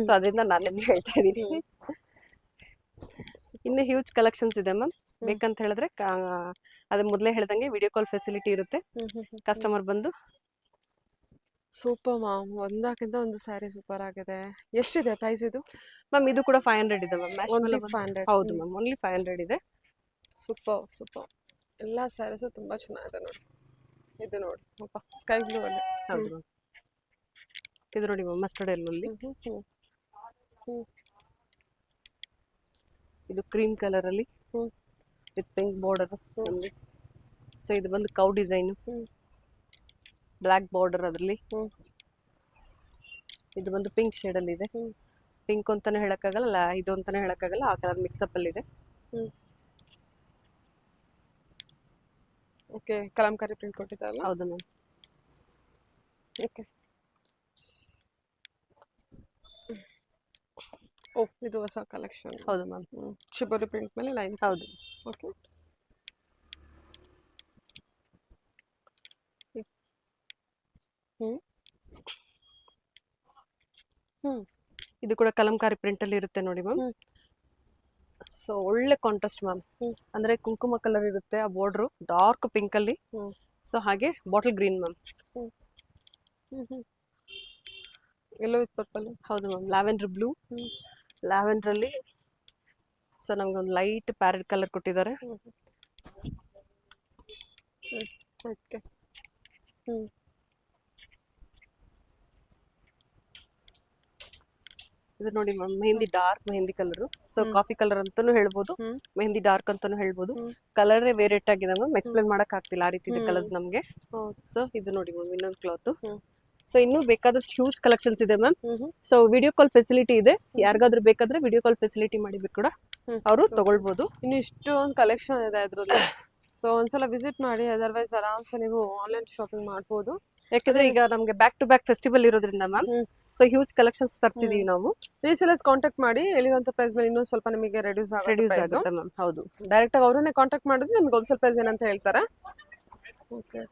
ಸೊ ಅದರಿಂದ ನಾನು ನಿಮ್ಗೆ ಹೇಳ್ತಾ ಇದ್ದೀನಿ. ಇನ್ನು ಹ್ಯೂಜ್ ಕಲೆಕ್ಷನ್ಸ್ ಇದೆ ಮ್ಯಾಮ್. ಬೇಕಂತ ಹೇಳಿದ್ರೆ ಅದೇ ಮೊದಲೇ ಹೇಳ್ದಂಗೆ ವಿಡಿಯೋ ಕಾಲ್ ಫೆಸಿಲಿಟಿ ಇರುತ್ತೆ. ಕಸ್ಟಮರ್ ಬಂದು ಸೂಪರ್ ಮ್ಯಾಮ್, ಒಂದಕ್ಕಿಂತ ಒಂದು ಸ್ಯಾರಿ ಸೂಪರ್ ಆಗಿದೆ. ಎಷ್ಟಿದೆ ಪ್ರೈಸ್ ಇದು ಮ್ಯಾಮ್? ಇದು ಕೂಡ 500 ಇದೆ ಮ್ಯಾಮ್. Only 500. ಹೌದು ಮ್ಯಾಮ್, ಓನ್ಲಿ 500 ಇದೆ. ಸೂಪರ್ ಎಲ್ಲ ಸ್ಯಾರೀಸು ತುಂಬಾ ಚೆನ್ನಾಗಿದೆ ನೋಡಿ. ಇದು ನೋಡಿ ಸ್ಕೈ ಬ್ಲೂ ಅಲ್ಲಿ. ಹೌದು ಮ್ಯಾಮ್, ಇದು ನೋಡಿ ಮ್ಯಾಮ್ ಮಸ್ಟರ್ಡ್ ಎಲ್ಲಲ್ಲಿ. ಇದು ಕ್ರೀಮ್ ಕಲರ್ ಅಲ್ಲಿ ವಿತ್ ಪಿಂಕ್ ಬಾರ್ಡರ್. ಸೊ ಇದು ಬಂದು ಕೌ ಡಿಸೈನ್, ಬ್ಲಾಕ್ ಬಾರ್ಡರ್ ಅದರಲ್ಲಿ. ಇದು ಬಂದು ಪಿಂಕ್ ಶೇಡ್ ಅಲ್ಲಿ ಇದೆ. ಪಿಂಕ್ ಅಂತಾನೆ ಹೇಳಕ್ಕಾಗಲ್ಲ, ಇದು ಅಂತಾನೆ ಹೇಳಕ್ಕಾಗಲ್ಲ, ಆ ಕಲರ್ ಮಿಕ್ಸ್ ಅಪ್ ಅಲ್ಲಿ ಇದೆ. ಓಕೆ, ಕಲಂಕಾರಿ ಪ್ರಿಂಟ್ ಕೊಟ್ಟಿದ್ದಲ್ಲ? ಹೌದು ಮ್ಯಾಮ್. ಓಕೆ. ಓ, ಇದು ಹೊಸ ಕಲೆಕ್ಷನ್. ಹೌದು ಮ್ಯಾಮ್, ಶಿಬೋರಿ ಪ್ರಿಂಟ್ ಮೇಲೆ ಲೈನ್ಸ್. ಹೌದು. ಓಕೆ. ಇದು ಕೂಡ ಕಲಂಕಾರಿ ಪ್ರಿಂಟ್ ಅಲ್ಲಿ ಇರುತ್ತೆ ನೋಡಿ ಮ್ಯಾಮ್. ಸೊ ಒಳ್ಳೆ ಕಾಂಟ್ರಾಸ್ಟ್ ಮ್ಯಾಮ್. ಅಂದ್ರೆ ಕುಂಕುಮ ಕಲರ್ ಇರುತ್ತೆ ಆ ಬಾರ್ಡರ್, ಡಾರ್ಕ್ ಪಿಂಕ್ ಅಲ್ಲಿ. ಸೊ ಹಾಗೆ bottle green ma'am. Yellow with purple. ಹೌದು ಮ್ಯಾಮ್, ಲ್ಯಾವೆಂಡರ್ ಬ್ಲೂ. ಲ್ಯಾವೆಂಡರ್ ಅಲ್ಲಿ ಸೊ ನಮ್ಗೆ ಒಂದು ಲೈಟ್ ಪ್ಯಾರೆಟ್ ಕಲರ್ ಕೊಟ್ಟಿದ್ದಾರೆ. ಓಕೆ. ಇದು ನೋಡಿ ma'am, mehndi dark mehndi colour. So coffee colour ಅಂತಾನು ಹೇಳ್ಬೋದು, ಮೆಹಂದಿ ಡಾರ್ಕ್ ಅಂತಾನು ಹೇಳ್ಬೋದು. ಕಲರ್ ವೇರಿಯೇಟ್ ಆಗಿದೆ ಮ್ಯಾಮ್, ಎಕ್ಸ್ಪ್ಲೇನ್ ಮಾಡಕ್ ಆಗ್ತಿಲ್ಲ, ಆ ರೀತಿ ಇದೆ ಕಲರ್ಸ್ ನಮ್ಗೆ. ಸೊ ಇದು ನೋಡಿ ಮ್ಯಾಮ್ ಇನ್ನೊಂದು ಕ್ಲಾತ್. ಸೊ ಇನ್ನೂ ಬೇಕಾದಷ್ಟು ಹ್ಯೂಜ್ ಕಲೆಕ್ಷನ್ಸ್ ಇದೆ ma'am. So video call facility ಇದೆ, ಯಾರಿಗಾದ್ರೂ ಬೇಕಾದ್ರೆ ವಿಡಿಯೋ ಕಾಲ್ ಫೆಸಿಲಿಟಿ ಮಾಡಿಬೇಕು ಕೂಡ ಅವರು ತಗೊಳ್ಬಹುದು. ಇನ್ನು ಇಷ್ಟೊಂದು ಕಲೆಕ್ಷನ್ ಇದೆ ಅದ್ರಲ್ಲಿ. ಸೊ ಒಂದ್ಸಲ ವಿಸಿಟ್ ಮಾಡಿ, ಅದರ್ವೈಸ್ ಆರಾಮ್ಸೆ ನೀವು ಆನ್ಲೈನ್ ಶಾಪಿಂಗ್ ಮಾಡ್ಬೋದು. ಯಾಕಂದ್ರೆ ಈಗ ನಮ್ಗೆ ಬ್ಯಾಕ್ ಟು ಬ್ಯಾಕ್ ಫೆಸ್ಟಿವಲ್ ಇರೋದ್ರಿಂದ ಮ್ಯಾಮ್ ಸೊ ಹ್ಯೂಜ್ ಕಲೆಕ್ಷನ್ಸ್ ತರಿಸಿದೀವಿ ನಾವು. ರೀಸೇಲರ್ಸ್ ಕಾಂಟ್ಯಾಕ್ಟ್ ಮಾಡಿ ಎಲ್ಲಿರುವಂತ ಪ್ರೈಸ್ ಮೇಲೆ ಇನ್ನೊಂದು ಸ್ವಲ್ಪ ನಿಮಗೆ ರೆಡ್ಯೂಸ್ ಆಗುತ್ತೆ ಮ್ಯಾಮ್. ಹೌದು, ಡೈರೆಕ್ಟ್ ಆಗಿ ಅವರನ್ನೇ ಕಾಂಟ್ಯಾಕ್ಟ್ ಮಾಡಿದ್ರೆ ನಿಮಗೆ ಹೋಲ್ಸೇಲ್ ಪ್ರೈಸ್ ಏನಂತ ಹೇಳ್ತಾರೆ. ಓಕೆ,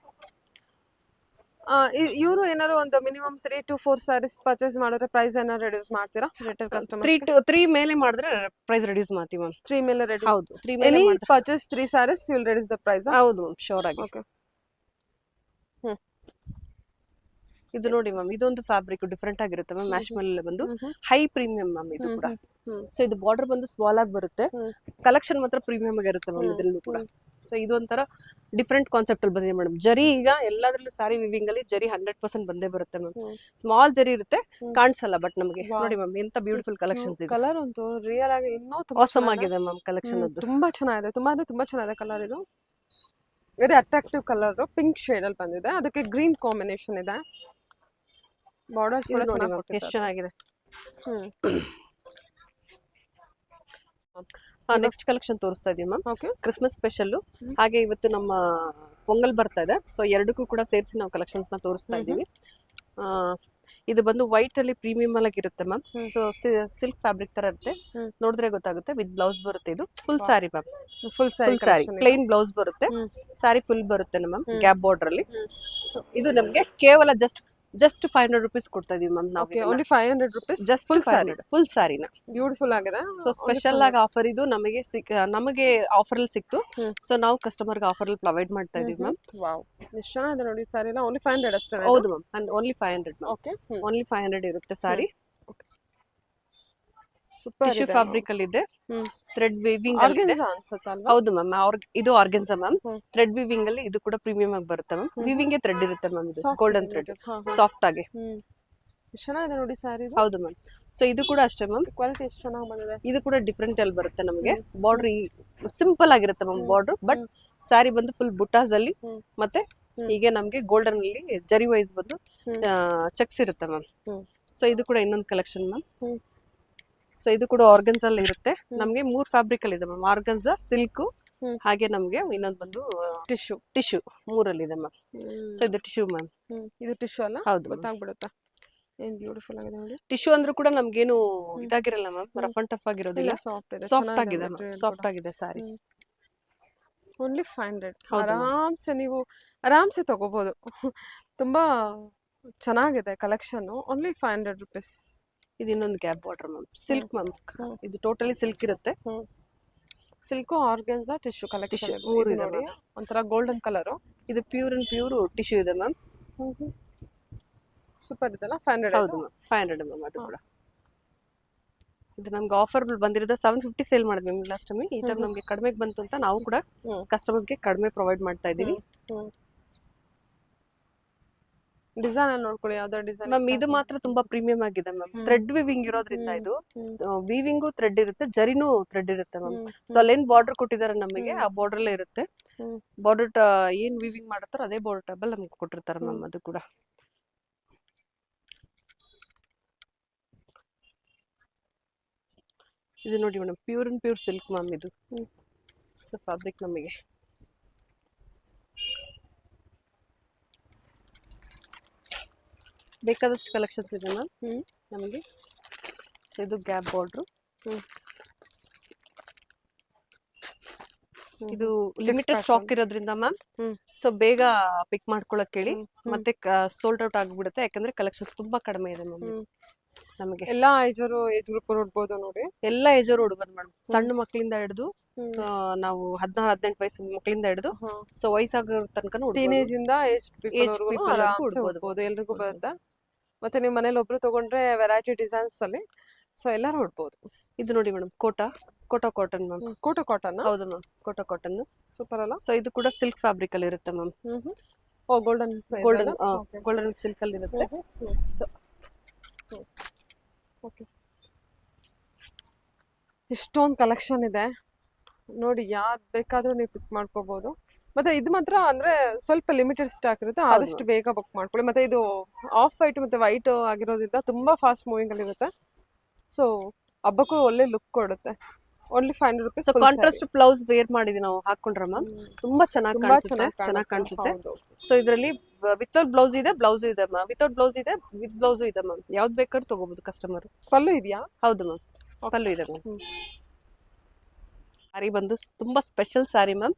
ಇವರು ಏನಾದ್ರು ಒಂದು ಮಿನಿಮಮ್ 3 to 4 ಸ್ಯಾರೀಸ್ ಪರ್ಚೇಸ್ ಮಾಡಿದ್ರೆ ಪ್ರೈಸ್ ಏನಾದ್ರು ರೆಡ್ಯೂಸ್ ಮಾಡ್ತೀರಾ ರಿಟೇಲ್ ಕಸ್ಟಮರ್? 3 ಮೇಲೆ ಮಾಡಿದ್ರೆ ಪ್ರೈಸ್ ರೆಡ್ಯೂಸ್ ಮಾಡ್ತೀವಿ ಮ್ಯಾಮ್. 3 ಮೇಲೆ ರೆಡ್ಯೂಸ್? ಹೌದು, 3 ಮೇಲೆ ಎನಿ ಮಾಡಿದ್ರೆ purchase 3 saris you will reduce the price? ಹೌದು ಮ್ಯಾಮ್, ಶೋರ್ ಆಗಿ. ಓಕೆ, ಇದು ನೋಡಿ ಮ್ಯಾಮ್, ಇದೊಂದು ಫ್ಯಾಬ್ರಿಕ್ ಡಿಫ್ರೆಂಟ್ ಆಗಿರುತ್ತೆ ಮ್ಯಾಮ್. ಮ್ಯಾಶ್ ಮೇಲೆ ಬಂದು ಹೈ ಪ್ರೀಮಿಯಂ ಮ್ಯಾಮ್ ಇದು ಕೂಡ. ಸೊ ಇದು ಬಾರ್ಡರ್ ಬಂದು ಸ್ಮಾಲ್ ಆಗಿ ಬರುತ್ತೆ. ಕಲೆಕ್ಷನ್ ಮಾತ್ರ ಪ್ರೀಮಿಯಂ ಆಗಿರುತ್ತೆ ಮ್ಯಾಮ್ ಇದರಲ್ಲೂ ಕೂಡ. ಸೊ ಇದು ಒಂಥರ ಡಿಫ್ರೆಂಟ್ ಕಾನ್ಸೆಪ್ಟ್ ಅಲ್ಲಿ ಬಂದಿದೆ ಮೇಡಮ್. ಜರಿ ಈಗ ಎಲ್ಲದರಲ್ಲೂ ಸಾರಿ ವಿವಿಂಗ್ ಅಲ್ಲಿ ಜರಿ 100% ಬಂದೇ ಬರುತ್ತೆ ಮ್ಯಾಮ್. ಸ್ಮಾಲ್ ಜರಿ ಇರುತ್ತೆ, ಕಾಣಿಸಲ್ಲ ಬಟ್ ನಮಗೆ. ನೋಡಿ ಮ್ಯಾಮ್, ಎಂತ ಬ್ಯೂಟಿಫುಲ್ ಕಲೆಕ್ಷನ್ಸ್ ಇದೆ. ಕಲರ್ ಅಂತೂ ರಿಯಲ್ ಆಗಿ ಇನ್ನೂ ತುಂಬಾ ಆಸಮ್ ಆಗಿದೆ ಮ್ಯಾಮ್ ಕಲೆಕ್ಷನ್. ಅದು ತುಂಬಾ ಚೆನ್ನಾಗಿದೆ, ತುಂಬಾ ಅಂದ್ರೆ ತುಂಬಾ ಚೆನ್ನಾಗಿದೆ ಕಲರ್. ಇದು very attractive colour, pink shade ಅಲ್ಲಿ ಬಂದಿದೆ, ಅದಕ್ಕೆ ಗ್ರೀನ್ ಕಾಂಬಿನೇಷನ್ ಇದೆ. ಬಾರ್ಡರ್ಸ್ ಕೂಡ ಚೆನ್ನಾಗಿ ಎಷ್ಟು ಚೆನ್ನಾಗಿದೆ. ನೆಕ್ಸ್ಟ್ ಕಲೆಕ್ಷನ್ ತೋರಿಸ್ತಾ ಇದೀವಿ ಮ್ಯಾಮ್. Okay, Christmas special. ಹಾಗೆ ಇವತ್ತು ನಮ್ಮ ಪೊಂಗಲ್ ಬರ್ತಾ ಇದೆ, ಸೊ ಎರಡಕ್ಕೂ ಕೂಡ ಸೇರಿಸಿ ನಾವು ಕಲೆಕ್ಷನ್ಸ್ ನ ತೋರಿಸ್ತಾ ಇದೀವಿ. ಇದು ಬಂದು ವೈಟ್ ಅಲ್ಲಿ ಪ್ರೀಮಿಯಂ ಆಗಿರುತ್ತೆ ಮ್ಯಾಮ್. ಸೊ ಸಿಲ್ಕ್ ಫ್ಯಾಬ್ರಿಕ್ ತರ ಇರುತ್ತೆ, ನೋಡಿದ್ರೆ ಗೊತ್ತಾಗುತ್ತೆ. ವಿತ್ ಬ್ಲೌಸ್ ಬರುತ್ತೆ. ಇದು full sari ma'am, full sari plain blouse ಬರುತ್ತೆ. ಸ್ಯಾರಿ ಫುಲ್ ಬರುತ್ತೆ ಮ್ಯಾಮ್, ಗ್ಯಾಪ್ ಬಾರ್ಡರ್ ಅಲ್ಲಿ. ಸೊ ಇದು ನಮ್ಗೆ ಕೇವಲ ಜಸ್ಟ್ 500 rupees ಕೊಡ್ತಾ ಇದೀವಿ ಮ್ಯಾಮ್ ನಾವು. ಓನ್ಲಿ 500 rupees ಜಸ್ಟ್ ಫುಲ್ ಸ್ಯಾರಿನ. ಬ್ಯೂಟಿಫುಲ್ ಆಗಿದೆ. ಸೊ ಸ್ಪೆಷಲ್ ಆಗಿ ಆಫರ್ ಇದು ನಮಗೆ ಆಫರ್ ಅಲ್ಲಿ ಸಿಕ್ತು. ಸೊ ನಾವು ಕಸ್ಟಮರ್ ಗೆ ಆಫರ್ ಅಲ್ಲಿ ಪ್ರೊವೈಡ್ ಮಾಡ್ತಾ ಇದೀವಿ ಮ್ಯಾಮ್. ವಾವ್, ಎಷ್ಟು ಚೆನ್ನಾಗಿದೆ ನೋಡಿ ಸ್ಯಾರಿ ಎಲ್ಲ. ಓನ್ಲಿ 500 ಅಷ್ಟೇ? ಹೌದು ma'am, and only 500 ma'am. Okay, only 500 ಇರುತ್ತೆ ಸಾರಿ. ಸೂಪರ್ ಟಿಶ್ಯೂ ಫ್ಯಾಬ್ರಿಕ್ ಅಲ್ಲಿ ಇದೆ, ಥ್ರೆಡ್ ವೀವಿಂಗ್ ಅಲ್ಲಿ ಇದೆ. ಹೌದು ಮ್ಯಾಮ್, ಇದು ಆರ್ಗನ್ಸಾ ಮ್ಯಾಮ್. ಥ್ರೆಡ್ ವೀವಿಂಗ್ ಅಲ್ಲಿ ಇದು ಕೂಡ ಪ್ರೀಮಿಯಂ ಆಗಿ ಬರುತ್ತೆ ಮ್ಯಾಮ್. ವೀವಿಂಗ್ ಥ್ರೆಡ್ ಇರುತ್ತೆ ಮ್ಯಾಮ್. ಇದು ಗೋಲ್ಡನ್ ಥ್ರೆಡ್, ಸಾಫ್ಟ್ ಆಗಿ. ಚೆನ್ನಾಗಿದೆ ನೋಡಿ ಸ್ಯಾರಿ. ಹೌದು ಮ್ಯಾಮ್. ಸೊ ಇದು ಕೂಡ ಅಷ್ಟೇ ಮ್ಯಾಮ್, ಕ್ವಾಲಿಟಿ ಎಷ್ಟು ಚೆನ್ನಾಗಿ ಬಂದಿದೆ. ಇದು ಕೂಡ ಡಿಫ್ರೆಂಟ್ ಅಲ್ಲಿ ಬರುತ್ತೆ ನಮಗೆ. ಬಾರ್ಡರ್ ಸಿಂಪಲ್ ಆಗಿರುತ್ತೆ ಮ್ಯಾಮ್ ಬಾರ್ಡರ್, ಬಟ್ ಸ್ಯಾರಿ ಬಂದು ಫುಲ್ ಬುಟಾಸ್ ಅಲ್ಲಿ ಮತ್ತೆ ಹೀಗೆ ನಮ್ಗೆ ಗೋಲ್ಡನ್ ಅಲ್ಲಿ ಜರಿ ವೈಸ್ ಬಂದು ಚೆಕ್ಸ್ ಇರುತ್ತೆ ಮ್ಯಾಮ್. ಸೊ ಇದು ಕೂಡ ಇನ್ನೊಂದು ಕಲೆಕ್ಷನ್ ಮ್ಯಾಮ್. ಸೊ ಇದು ಕೂಡ ಆರ್ಗನ್ಸ್ ಅಲ್ಲಿ ಇರುತ್ತೆ ನಮ್ಗೆ. 3 ಫ್ಯಾಬ್ರಿಕ್ ಅಲ್ಲಿ ಇದೆ ಮ್ಯಾಮ್, ಆರ್ಗನ್ಸಾ, ಸಿಲ್ಕ್, ಹಾಗೆ ನಮ್ಗೆ ಇನ್ನೊಂದು ಬಂದು ಟಿಶ್ಯೂ 3 ಅಲ್ಲಿ ಇದೆ ಮ್ಯಾಮ್. ಸೊ ಇದು ಟಿಶ್ಯೂ ಮ್ಯಾಮ್. ಇದು ಟಿಶ್ಯೂ ಅಲ್ಲ? ಹೌದು, ಗೊತ್ತಾಗ್ಬಿಡುತ್ತೆ. ಏನ್ ಬ್ಯೂಟಿಫುಲ್ ಆಗಿದೆ ನೋಡಿ. ಟಿಶ್ಯೂ ಅಂದ್ರೂ ಕೂಡ ನಮ್ಗೇನು ಇದಾಗಿರಲ್ಲ ಮ್ಯಾಮ್, ರಫ್ ಅಂಡ್ ಟಫ್ ಆಗಿರೋದಿಲ್ಲ, ಸಾಫ್ಟ್ ಆಗಿದೆ ಮ್ಯಾಮ್. ಸಾಫ್ಟ್ ಆಗಿದೆ ಸಾರಿ. ಓನ್ಲಿ 500. ಆರಾಮ್ಸೆ ತಗೋಬಹುದು. ತುಂಬಾ ಚೆನ್ನಾಗಿದೆ ಕಲೆಕ್ಷನ್. Only 500 rupees. ಇದು ಇನ್ನೊಂದು gap border ma'am, silk ma'am. ಇದು ಟೋಟಲಿ ಸಿಲ್ಕ್ ಇರುತ್ತೆ. ಸಿಲ್ಕ್, ಆರ್ಗನ್ಸಾ, ಟಿಶ್ಯೂ ಕಲೆಕ್ಷನ್ ನೋಡಿ. ಒಂಥರ ಗೋಲ್ಡನ್ ಕಲರ್. ಇದು ಪ್ಯೂರ್ ಟಿಶ್ಯೂ ಇದೆ ಮ್ಯಾಮ್. ಸೂಪರ್ ಇದೆಲ್ಲ. 500. ಹೌದು ಮ್ಯಾಮ್, 500 ಮ್ಯಾಮ್. ಅದು ಕೂಡ ಇದು ನಮ್ಗೆ ಆಫರ್ ಬಂದಿರೋದು 750 ಸೇಲ್ ಮಾಡಿದ್ವಿ ಮ್ಯಾಮ್ ಲಾಸ್ಟ್ ಟೈಮ್. ಈ ಟೈಮ್ ನಮ್ಗೆ ಕಡಿಮೆಗೆ ಬಂತು ಅಂತ ನಾವು ಕೂಡ ಕಸ್ಟಮರ್ಸ್ಗೆ ಕಡಿಮೆ ಪ್ರೊವೈಡ್ ಮಾಡ್ತಾ ಇದೀವಿ. ಡಿಸೈನ್ ನೋಡ್ಕೊಳ್ಳಿ, ಯಾವ್ದಾದ್ರು ಡಿಸೈನ್ ಮ್ಯಾಮ್. ಇದು ಮಾತ್ರ ತುಂಬಾ ಪ್ರೀಮಿಯಂ ಆಗಿದೆ ಮ್ಯಾಮ್. ಥ್ರೆಡ್ ವಿವಿಂಗ್ ಇರೋದ್ರಿಂದ ಇದು ವಿವಿಂಗು ಥ್ರೆಡ್ ಇರುತ್ತೆ, ಜರಿನೂ ಥ್ರೆಡ್ ಇರುತ್ತೆ ಮ್ಯಾಮ್. ಸೊ ಅಲ್ಲೇನ್ ಬಾರ್ಡರ್ ಕೊಟ್ಟಿದ್ದಾರೆ ನಮಗೆ, ಆ ಬಾರ್ಡರ್ ಅಲ್ಲೇ ಇರುತ್ತೆ. ಬಾರ್ಡರ್ ಏನ್ ವಿವಿಂಗ್ ಮಾಡುತ್ತಾರೋ ಅದೇ ಬಾರ್ಡರ್ ಟೇಬಲ್ ನಮ್ಗೆ ಕೊಟ್ಟಿರ್ತಾರೆ ಮ್ಯಾಮ್. ಅದು ಕೂಡ ಇದು ನೋಡಿ ಮೇಡಮ್, ಪ್ಯೂರ್ ಸಿಲ್ಕ್ ಮ್ಯಾಮ್. ಇದು ಸೊ ಫ್ಯಾಬ್ರಿಕ್ ನಮಗೆ ಬೇಕಾದಷ್ಟು ಕಲೆಕ್ಷನ್ಸ್ ಇದೆ ಮ್ಯಾಮ್ ನಮಗೆ. ಸೊ ಇದು ಗ್ಯಾಪ್ ಬಾರ್ಡ್ರು. ಇದು ಲಿಮಿಟೆಡ್ ಸ್ಟಾಕ್ ಇರೋದ್ರಿಂದ ಮ್ಯಾಮ್, ಸೊ ಬೇಗ ಪಿಕ್ ಮಾಡ್ಕೊಳಕ್ ಹೇಳಿ. ಮತ್ತೆ ಸೋಲ್ಡ್ ಔಟ್ ಆಗ್ಬಿಡುತ್ತೆ, ಯಾಕಂದ್ರೆ ಕಲೆಕ್ಷನ್ಸ್ ತುಂಬಾ ಕಡಿಮೆ ಇದೆ ಮ್ಯಾಮ್ ನಮಗೆ. ಎಲ್ಲಾ ಏಜ್ ಗ್ರೂಪ್ ನೋಡ್ಬೋದು ನೋಡಿ. ಎಲ್ಲಾ ಏಜ್ ಅವರು ಉಡ್ಬೋದು ಮೇಡಮ್, ಸಣ್ಣ ಮಕ್ಕಳಿಂದ ಹಿಡಿದು ನಾವು 16-18 ವಯಸ್ಸು ಮಕ್ಕಳಿಂದ ಹಿಡಿದು ಸೊ ವಯಸ್ಸಾಗೋ ತನಕ ಟೀನೇಜ್ ಇಂದ ಉಡ್ಬೋದು, ಎಲ್ರಿಗೂ ಬರುತ್ತೆ. ಮತ್ತೆ ನಿಮ್ ಮನೇಲಿ ಒಬ್ರು ತಗೊಂಡ್ರೆ ವೆರೈಟಿ ಡಿಸೈನ್ಸ್ ಅಲ್ಲಿ ಸೊ ಎಲ್ಲಾರು ಉಡ್ಬೋದು. ಇದು ನೋಡಿ madam, Kota cotton ma'am. Kota cotton? ಹೌದು ಮ್ಯಾಮ್, ಕೋಟಾ ಕಾಟನ್ ಸೂಪರ್ ಅಲ್ಲ. ಸೊ ಇದು ಕೂಡ ಸಿಲ್ಕ್ ಫ್ಯಾಬ್ರಿಕ್ ಅಲ್ಲಿ ಇರುತ್ತೆ ಮ್ಯಾಮ್. ಗೋಲ್ಡನ್ ಸಿಲ್ಕ್ ಅಲ್ಲಿ ಇರುತ್ತೆ. ಇಷ್ಟೊಂದು ಕಲೆಕ್ಷನ್ ಇದೆ ನೋಡಿ, ಯಾವ್ದು ಬೇಕಾದ್ರೂ ನೀವು ಪಿಕ್ ಮಾಡ್ಕೋಬಹುದು. ಮತ್ತೆ ಇದು ಮಾತ್ರ ಅಂದ್ರೆ ಸ್ವಲ್ಪ ಲಿಮಿಟೆಡ್ ಸ್ಟಾಕ್ ಇರುತ್ತೆ, ಆದಷ್ಟು ಬೇಗ ಬುಕ್ ಮಾಡ್ಕೊಳ್ಳಿ. ಮತ್ತೆ ಇದು ಆಫ್ ವೈಟ್ ಮತ್ತೆ ವೈಟ್ ಆಗಿರೋದ್ರಿಂದ ತುಂಬಾ ಫಾಸ್ಟ್ ಮೂವಿಂಗ್ ಅಲ್ಲಿ ಇರುತ್ತೆ. ಸೊ ಹಬ್ಬಕ್ಕೂ ಒಳ್ಳೆ ಲುಕ್ ಕೊಡುತ್ತೆ. Only 500 rupees. So contrast blouse wear ಮಾಡಿದೀವಿ ನಾವು ಹಾಕೊಂಡ್ರೆ ಮ್ಯಾಮ್, ತುಂಬಾ ಚೆನ್ನಾಗಿ ಕಾಣಿಸುತ್ತೆ, ಚೆನ್ನಾಗಿ ಕಾಣಿಸುತ್ತೆ. ಸೊ ಇದರಲ್ಲಿ ವಿತೌಟ್ ಬ್ಲೌಸ್ ಇದೆ, ಬ್ಲೌಸ್ ಇದೆ ಮ್ಯಾಮ್, ವಿತೌಟ್ ಬ್ಲೌಸ್ ಇದೆ, ವಿತ್ ಬ್ಲೌಸ್ ಇದೆ ಮ್ಯಾಮ್, ಯಾವ್ದು ಬೇಕಾದ್ರೂ ತಗೋಬಹುದು ಕಸ್ಟಮರ್. ಪಲ್ಲು ಇದೆಯಾ? ಹೌದು ಮ್ಯಾಮ್, ಪಲ್ಲು ಇದೆ ಮ್ಯಾಮ್. ಸಾರಿ ಬಂದು ತುಂಬಾ special sorry ma'am,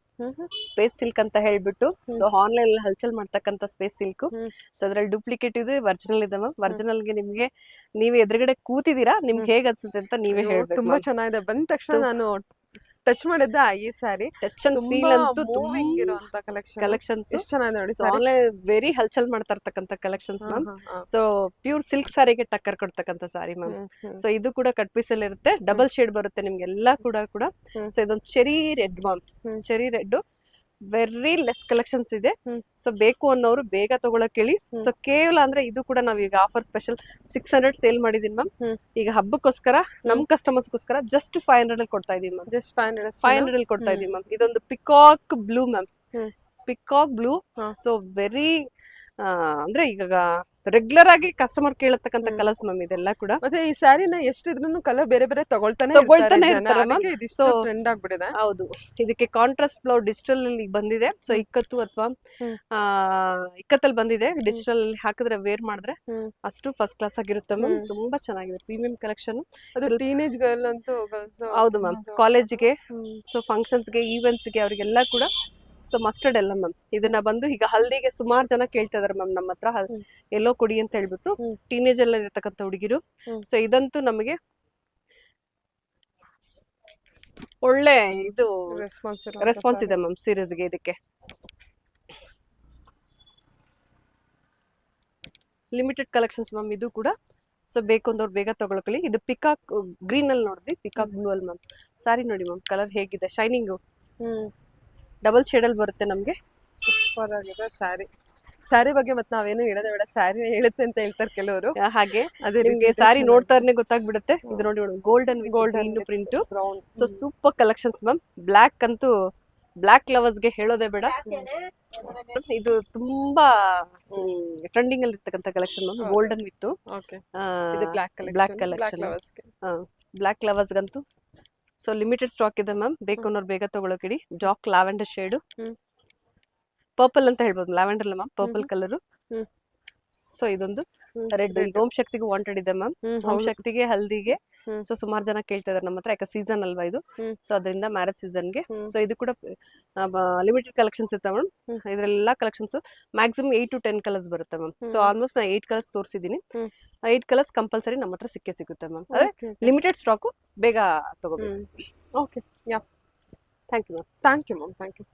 space silk ಅಂತ ಹೇಳ್ಬಿಟ್ಟು, ಸೊ ಆನ್ಲೈನ್ ಅಲ್ಲಿ ಹಲ್ಚಲ್ ಮಾಡ್ತಕ್ಕಂತ ಸ್ಪೇಸ್ ಸಿಲ್ಕ್. ಸೊ ಅದ್ರಲ್ಲಿ ಡೂಪ್ಲಿಕೇಟ್ ಇದೆ, ಒರಿಜಿನಲ್ ಇದೆ ಮ್ಯಾಮ್. ಒರಿಜಿನಲ್ ಗೆ ನಿಮ್ಗೆ ನೀವು ಎದುರುಗಡೆ ಕೂತಿದ್ದೀರಾ, ನಿಮ್ಗೆ ಹೇಗ್ ಅನ್ಸುತ್ತೆ ಅಂತ ನೀವೇ ಹೇಳ್ಬೇಕು. ತುಂಬಾ ಚೆನ್ನಾಗಿದೆ. ಬಂದ ತಕ್ಷಣ ನಾನು ಟಚ್ ಮಾಡಿದ್ದೆ ಈ ಸ್ಯಾರಿ. ಟಚ್ ಅಂಡ್ ಫೀಲ್ ಅಂತೂ ಮೂವಿಂಗ್ ಇರುವಂತ ಕಲೆಕ್ಷನ್ಸ್ ಎಷ್ಟು ಚೆನ್ನಾಗಿದೆ ನೋಡಿ. ಆನ್ಲೈನ್ ವೆರಿ ಹಲ್ಚಲ್ ಮಾಡ್ತಾ ಇರ್ತಕ್ಕಂತ collections ma'am. So pure silk ಸಾರಿಗೆ ಟಕ್ಕರ್ ಕೊಡ್ತಕ್ಕಂತ ಸಾರಿ ಮ್ಯಾಮ್. ಸೊ ಇದು ಕೂಡ ಕಟ್ ಪೀಸ್ ಅಲ್ಲಿ ಇರುತ್ತೆ, ಡಬಲ್ ಶೇಡ್ ಬರುತ್ತೆ ನಿಮ್ಗೆ ಎಲ್ಲ ಕೂಡ. ಸೊ ಇದೊಂದು cherry red ma'am, cherry red, very less collections ಇದೆ. ಸೊ ಬೇಕು ಅನ್ನೋರು ಬೇಗ ತಗೊಳಕ್ ಹೇಳಿ. ಸೊ ಕೇವಲ ಅಂದ್ರೆ ಇದು ಕೂಡ ನಾವ್ ಈಗ ಆಫರ್ ಸ್ಪೆಷಲ್ 600 ಸೇಲ್ ಮಾಡಿದೀನಿ ಮ್ಯಾಮ್. ಈಗ ಹಬ್ಬಕ್ಕೋಸ್ಕರ ನಮ್ ಕಸ್ಟಮರ್ಸ್ಗೋಸ್ಕರ ಜಸ್ಟ್ 500 ಅಲ್ಲಿ ಕೊಡ್ತಾ ಇದೀವಿ ಮ್ಯಾಮ್. ಜಸ್ಟ್ 500 ಅಲ್ಲಿ ಕೊಡ್ತಾ ಇದೀವಿ ಮ್ಯಾಮ್. ಇದೊಂದು peacock blue ma'am, peacock blue. So very ಅಂದ್ರೆ ಈಗ ರೆಗ್ಯುಲರ್ ಆಗಿ ಕಸ್ಟಮರ್ ಕೇಳತಕ್ಕಂತ ಕಲರ್ಸ್ ಮ್ಯಾಮ್ ಇದೆಲ್ಲ ಕೂಡ. ಮತ್ತೆ ಈ ಸ್ಯಾರಿನ ಎಷ್ಟಿದ್ರೂ ಕಲರ್ ಬೇರೆ ಬೇರೆ ತಗೊಳ್ತಾನೆ ಇರ್ತಾರೆ ಮ್ಯಾಮ್. ಸೊ ಟ್ರೆಂಡ್ ಆಗ್ಬಿಟ್ಟಿದೆ. ಹೌದು, ಇದಕ್ಕೆ ಕಾಂಟ್ರಾಸ್ಟ್ ಬ್ಲೌಸ್ ಡಿಜಿಟಲ್ ಅಲ್ಲಿ ಬಂದಿದೆ. ಸೊ ಇಕ್ಕತ್ತು ಅಥವಾ ಇಕ್ಕತ್ತಲ್ಲಿ ಬಂದಿದೆ. ಡಿಜಿಟಲ್ ಅಲ್ಲಿ ಹಾಕಿದ್ರೆ ವೇರ್ ಮಾಡಿದ್ರೆ ಅಷ್ಟು ಫಸ್ಟ್ ಕ್ಲಾಸ್ ಆಗಿರುತ್ತೆ ಮ್ಯಾಮ್. ತುಂಬಾ ಚೆನ್ನಾಗಿದೆ, ಪ್ರೀಮಿಯಂ ಕಲೆಕ್ಷನ್. ಅದು ಟೀನೇಜ್ ಗರ್ಲ್ ಅಂತೂ. ಹೌದು ಮ್ಯಾಮ್, ಕಾಲೇಜ್ಗೆ, ಸೊ ಫಂಕ್ಷನ್ಸ್ಗೆ, ಈವೆಂಟ್ಸ್ಗೆ ಅವರಿಗೆಲ್ಲ ಕೂಡ. ಸೊ ಮಸ್ಟರ್ಡ್ ಎಲ್ಲ ಮ್ಯಾಮ್. ಇದನ್ನ ಬಂದು ಈಗ ಹಲ್ದಿಗೆ ಸುಮಾರು ಜನ ಕೇಳ್ತಾ ಇದಾರೆ ಮ್ಯಾಮ್ ನಮ್ಮ ಹತ್ರ, ಎಲ್ಲೋ ಕೊಡಿ ಅಂತ ಹೇಳ್ಬಿಟ್ಟು, ಟೀನೇಜ್ ಎಲ್ಲ ಇರತಕ್ಕಂತ ಹುಡುಗಿರು. ಸೊ ಇದಂತೂ ನಮಗೆ ಒಳ್ಳೆ ಇದು ರೆಸ್ಪಾನ್ಸ್ ಇದೆ ಮ್ಯಾಮ್ ಸೀರೀಸ್ಗೆ. ಇದಕ್ಕೆ ಲಿಮಿಟೆಡ್ ಕಲೆಕ್ಷನ್ಸ್ ಮ್ಯಾಮ್ ಇದು ಕೂಡ. ಸೊ ಬೇಕು ಅಂದವ್ರು ಬೇಗ ತಗೊಳ್ಕೊಳ್ಳಿ. ಇದು ಪಿಕಾಕ್ ಗ್ರೀನ್ ಅಲ್ಲಿ ನೋಡಿದ್ವಿ, ಪಿಕಾಕ್ ಬ್ಲೂ ಅಲ್ಲಿ ಮ್ಯಾಮ್. ಸಾರಿ ನೋಡಿ ಮ್ಯಾಮ್, ಕಲರ್ ಹೇಗಿದೆ, ಶೈನಿಂಗು ಡಬಲ್ ಶೇಡ್ ಅಲ್ಲಿ ಬರುತ್ತೆ ನಮ್ಗೆ. ಸೂಪರ್ ಆಗಿದೆ ಸ್ಯಾರಿ. ಸ್ಯಾರಿ ಬಗ್ಗೆ ಮತ್ತೆ ನಾವೇನು ಹೇಳೋದೇ ಬೇಡ, ಸ್ಯಾರಿ ಹೇಳುತ್ತೆ ಅಂತ ಹೇಳ್ತಾರೆ ಕೆಲವರು. ಹಾಗೆ ನಿಮ್ಗೆ ಸ್ಯಾರಿ ನೋಡ್ತಾನೆ ಗೊತ್ತಾಗ್ಬಿಡುತ್ತೆ. ಇದು ನೋಡಿ madam, golden print. So super collections ma'am. Black ಅಂತೂ, ಬ್ಲಾಕ್ ಲವರ್ಸ್ಗೆ ಹೇಳೋದೇ ಬೇಡ. ಇದು ತುಂಬಾ ಟ್ರೆಂಡಿಂಗ್ ಅಲ್ಲಿ ಇರ್ತಕ್ಕಂಥ collection ma'am, golden with black collection. Black ಲವರ್ಸ್ಗಂತೂ ಸೊ ಲಿಮಿಟೆಡ್ ಸ್ಟಾಕ್ ಇದೆ ಮ್ಯಾಮ್. ಬೇಕು ಅನ್ನೋರು ಬೇಗ ತಗೊಳಕಿಡಿ. ಡಾರ್ಕ್ ಲ್ಯಾವೆಂಡರ್ ಶೇಡ್, ಪರ್ಪಲ್ ಅಂತ ಹೇಳ್ಬೋದು, ಲ್ಯಾವೆಂಡರ್ ಅಲ್ಲ ಮ್ಯಾಮ್, ಪರ್ಪಲ್ ಕಲರ್. ಸೊ ಇದೊಂದು ರೆಡ್. ಈಗ ಓಂ ಶಕ್ತಿಗೂ ವಾಂಟೆಡ್ ಇದೆ ಮ್ಯಾಮ್, ಓಂ ಶಕ್ತಿಗೆ, ಹಲ್ದಿಗೆ. ಸೊ ಸುಮಾರು ಜನ ಕೇಳ್ತಾ ಇದಾರೆ ನಮ್ಮ ಹತ್ರ, ಯಾಕೆ ಸೀಸನ್ ಅಲ್ವಾ ಇದು. ಸೊ ಅದರಿಂದ ಮ್ಯಾರೇಜ್ ಸೀಸನ್ಗೆ. ಸೊ ಇದು ಕೂಡ ಲಿಮಿಟೆಡ್ ಕಲೆಕ್ಷನ್ಸ್ ಇರ್ತಾವೆ ಮೇಡಮ್. ಇದ್ರೆಲ್ಲ ಕಲೆಕ್ಷನ್ಸ್ ಮ್ಯಾಕ್ಸಿಮಮ್ 8 to 10 ಕಲರ್ಸ್ ಬರುತ್ತೆ ಮ್ಯಾಮ್. ಸೊ ಆಲ್ಮೋಸ್ಟ್ ನಾನು 8 ಕಲರ್ಸ್ ತೋರಿಸಿದೀನಿ. 8 ಕಲರ್ಸ್ ಕಂಪಲ್ಸರಿ ನಮ್ಮ ಹತ್ರ ಸಿಗುತ್ತೆ ಮ್ಯಾಮ್. ಅದೇ ಲಿಮಿಟೆಡ್ ಸ್ಟಾಕು, ಬೇಗ ತಗೋಬೇಕು. Okay, yeah, thank you ma'am. Thank you ma'am, thank you.